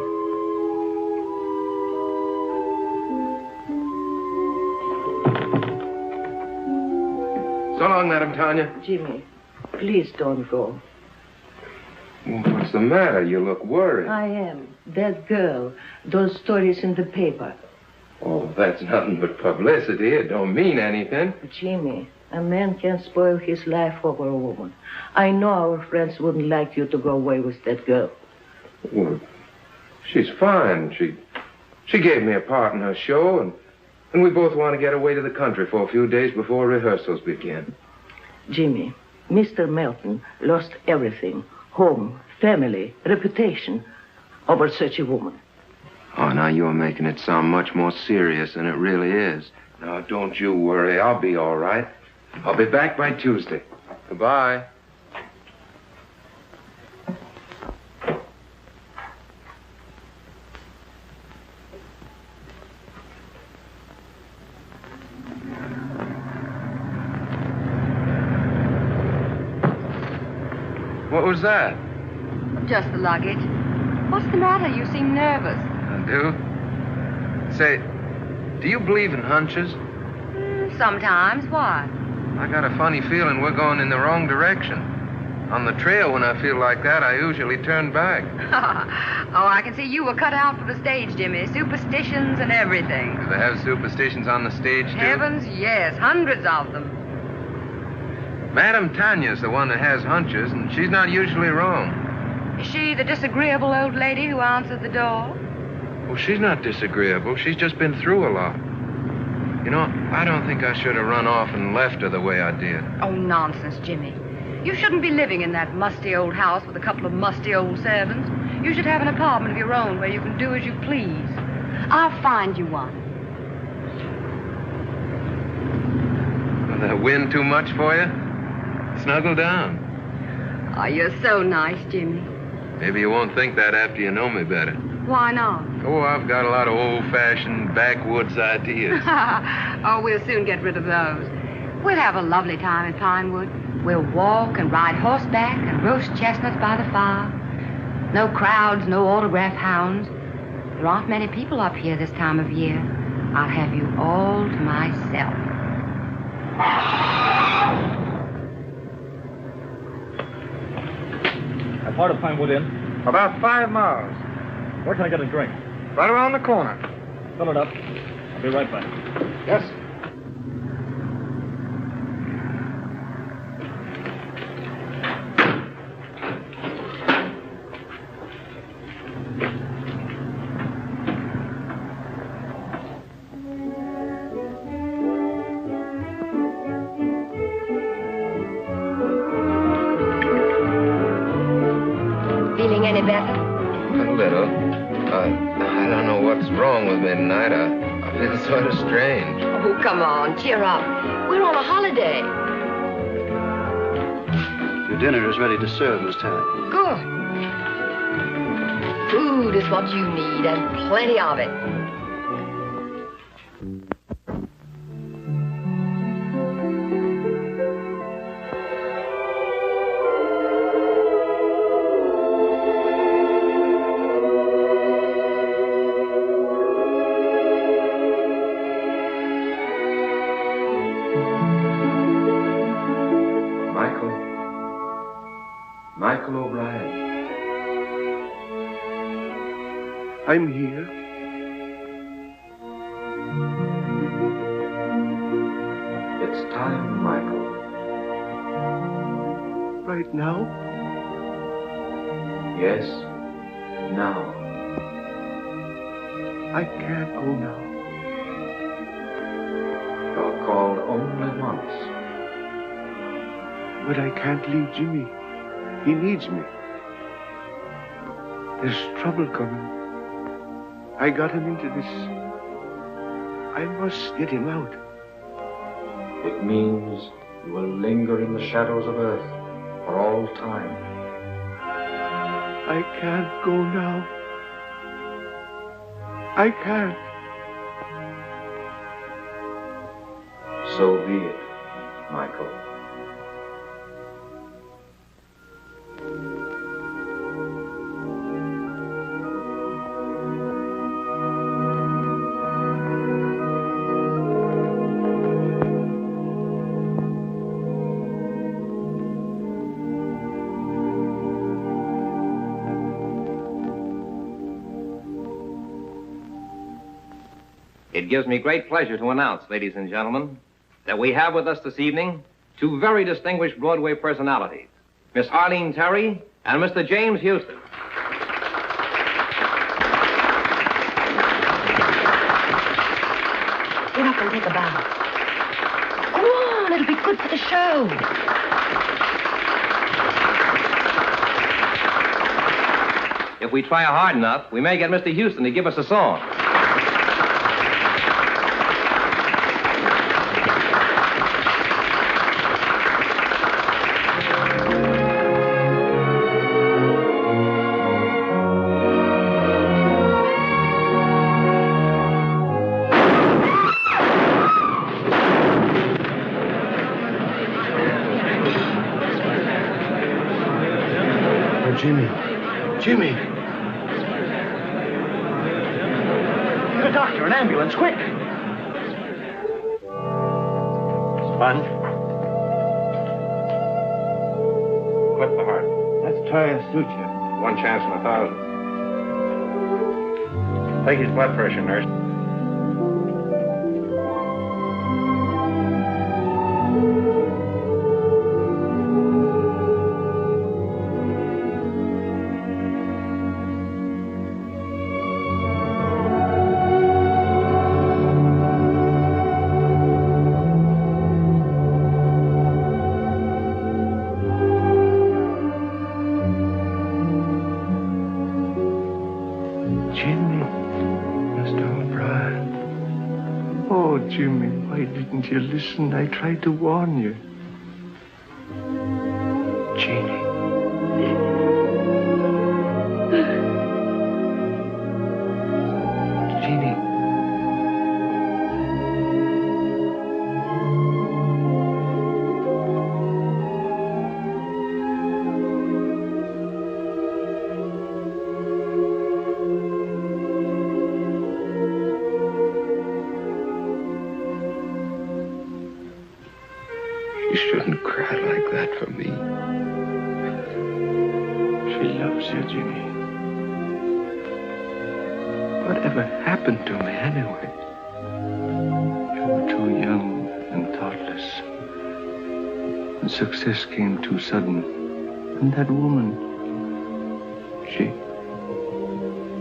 So long, Madam Tanya. Jimmy, please don't go. Well, what's the matter? You look worried. I am. That girl, those stories in the paper. Oh, that's nothing but publicity. It don't mean anything. Jimmy, a man can't spoil his life over a woman. I know our friends wouldn't like you to go away with that girl. Well, she's fine. She gave me a part in her show, and we both want to get away to the country for a few days before rehearsals begin. Jimmy, Mr. Melton lost everything. home, family, reputation over such a woman. Oh, now you're making it sound much more serious than it really is. Now, don't you worry. I'll be all right. I'll be back by Tuesday. Goodbye. What was that? Just the luggage. What's the matter? You seem nervous. I do? Say, do you believe in hunches? Sometimes. Why? I got a funny feeling we're going in the wrong direction. On the trail, when I feel like that, I usually turn back. Oh, I can see you were cut out for the stage, Jimmy. Superstitions and everything. Do they have superstitions on the stage, too? Heavens, yes. Hundreds of them. Madame Tanya's the one that has hunches, and she's not usually wrong. Is she the disagreeable old lady who answered the door? Well, she's not disagreeable. She's just been through a lot. You know, I don't think I should have run off and left her the way I did. Oh, nonsense, Jimmy. You shouldn't be living in that musty old house with a couple of musty old servants. You should have an apartment of your own where you can do as you please. I'll find you one. Will that wind too much for you? Snuggle down. Oh, you're so nice, Jimmy. Maybe you won't think that after you know me better. Why not? Oh, I've got a lot of old-fashioned backwoods ideas. Oh, we'll soon get rid of those. We'll have a lovely time in Pinewood. We'll walk and ride horseback and roast chestnuts by the fire. No crowds, no autograph hounds. There aren't many people up here this time of year. I'll have you all to myself. How far to Pinewood Inn? About 5 miles. Where can I get a drink? Right around the corner. Fill it up. I'll be right back. Yes. Feeling any better? A little. I don't know what's wrong with me tonight. I feel sort of strange. Oh, come on, cheer up. We're on a holiday. Your dinner is ready to serve, Miss Tanner. Good. Food is what you need, and plenty of it. Michael O'Brien. I'm here. It's time, Michael. Right now? Yes, now. I can't go now. You're called only once. But I can't leave Jimmy. He needs me. There's trouble coming. I got him into this. I must get him out. It means you will linger in the shadows of Earth for all time. I can't go now. I can't. So be it, Michael. It gives me great pleasure to announce, ladies and gentlemen, that we have with us this evening two very distinguished Broadway personalities, Miss Arlene Terry and Mr. James Houston. Get up and take a bow. Go on, it'll be good for the show. we try hard enough, we may get Mr. Houston to give us a song. Jimmy. Get a doctor, an ambulance, quick. Sponge. Clip the heart. Let's try a suture. One chance in 1,000. Take his blood pressure, nurse. Jimmy, why didn't you listen? I tried to warn you. Jeannie. Jeannie. You shouldn't cry like that for me. She loves you, Jimmy. Whatever happened to me anyway? You were too young and thoughtless. And success came too sudden. And that woman,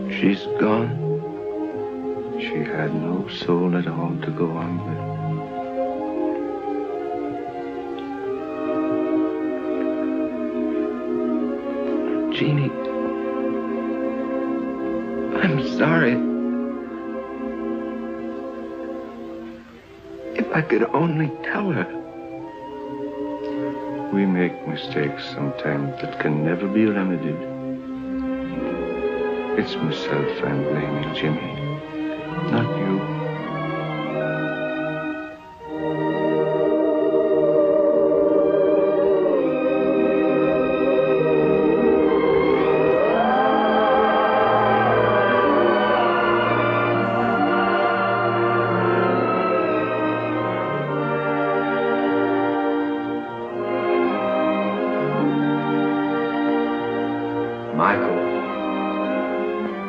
she's gone. She had no soul at all to go on with. Jeannie, I'm sorry. If I could only tell her. We make mistakes sometimes that can never be remedied. It's myself I'm blaming, Jimmy, not you.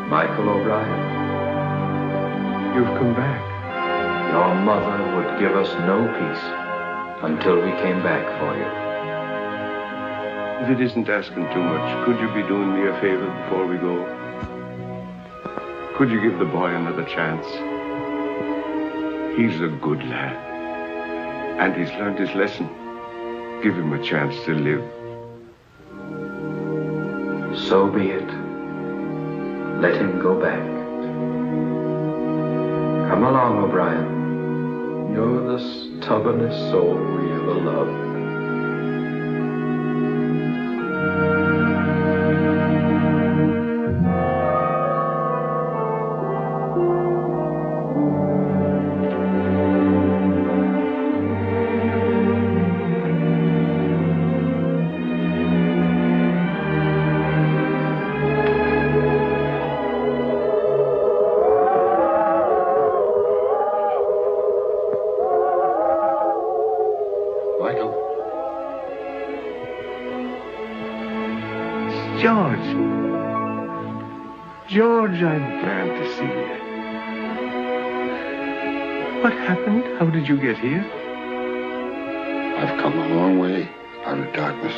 Michael O'Brien. You've come back. Your mother would give us no peace until we came back for you. If it isn't asking too much, could you be doing me a favor before we go? Could you give the boy another chance? He's a good lad. And he's learned his lesson. Give him a chance to live. So be it. Let him go back. Come along, O'Brien. You're the stubbornest soul we ever loved. George, I'm glad to see you. What happened? How did you get here? I've come a long way out of darkness.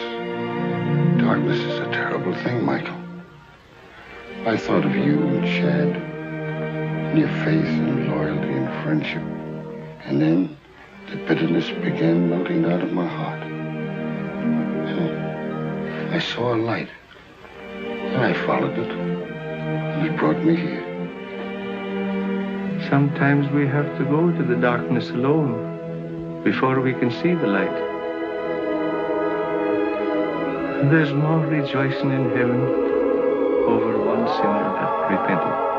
Darkness is a terrible thing, Michael. I thought of you and Shad, and your faith and loyalty and friendship. And then the bitterness began melting out of my heart. And I saw a light, and I followed it. He brought me here. Sometimes we have to go to the darkness alone before we can see the light. There's more rejoicing in heaven over one sinner that repented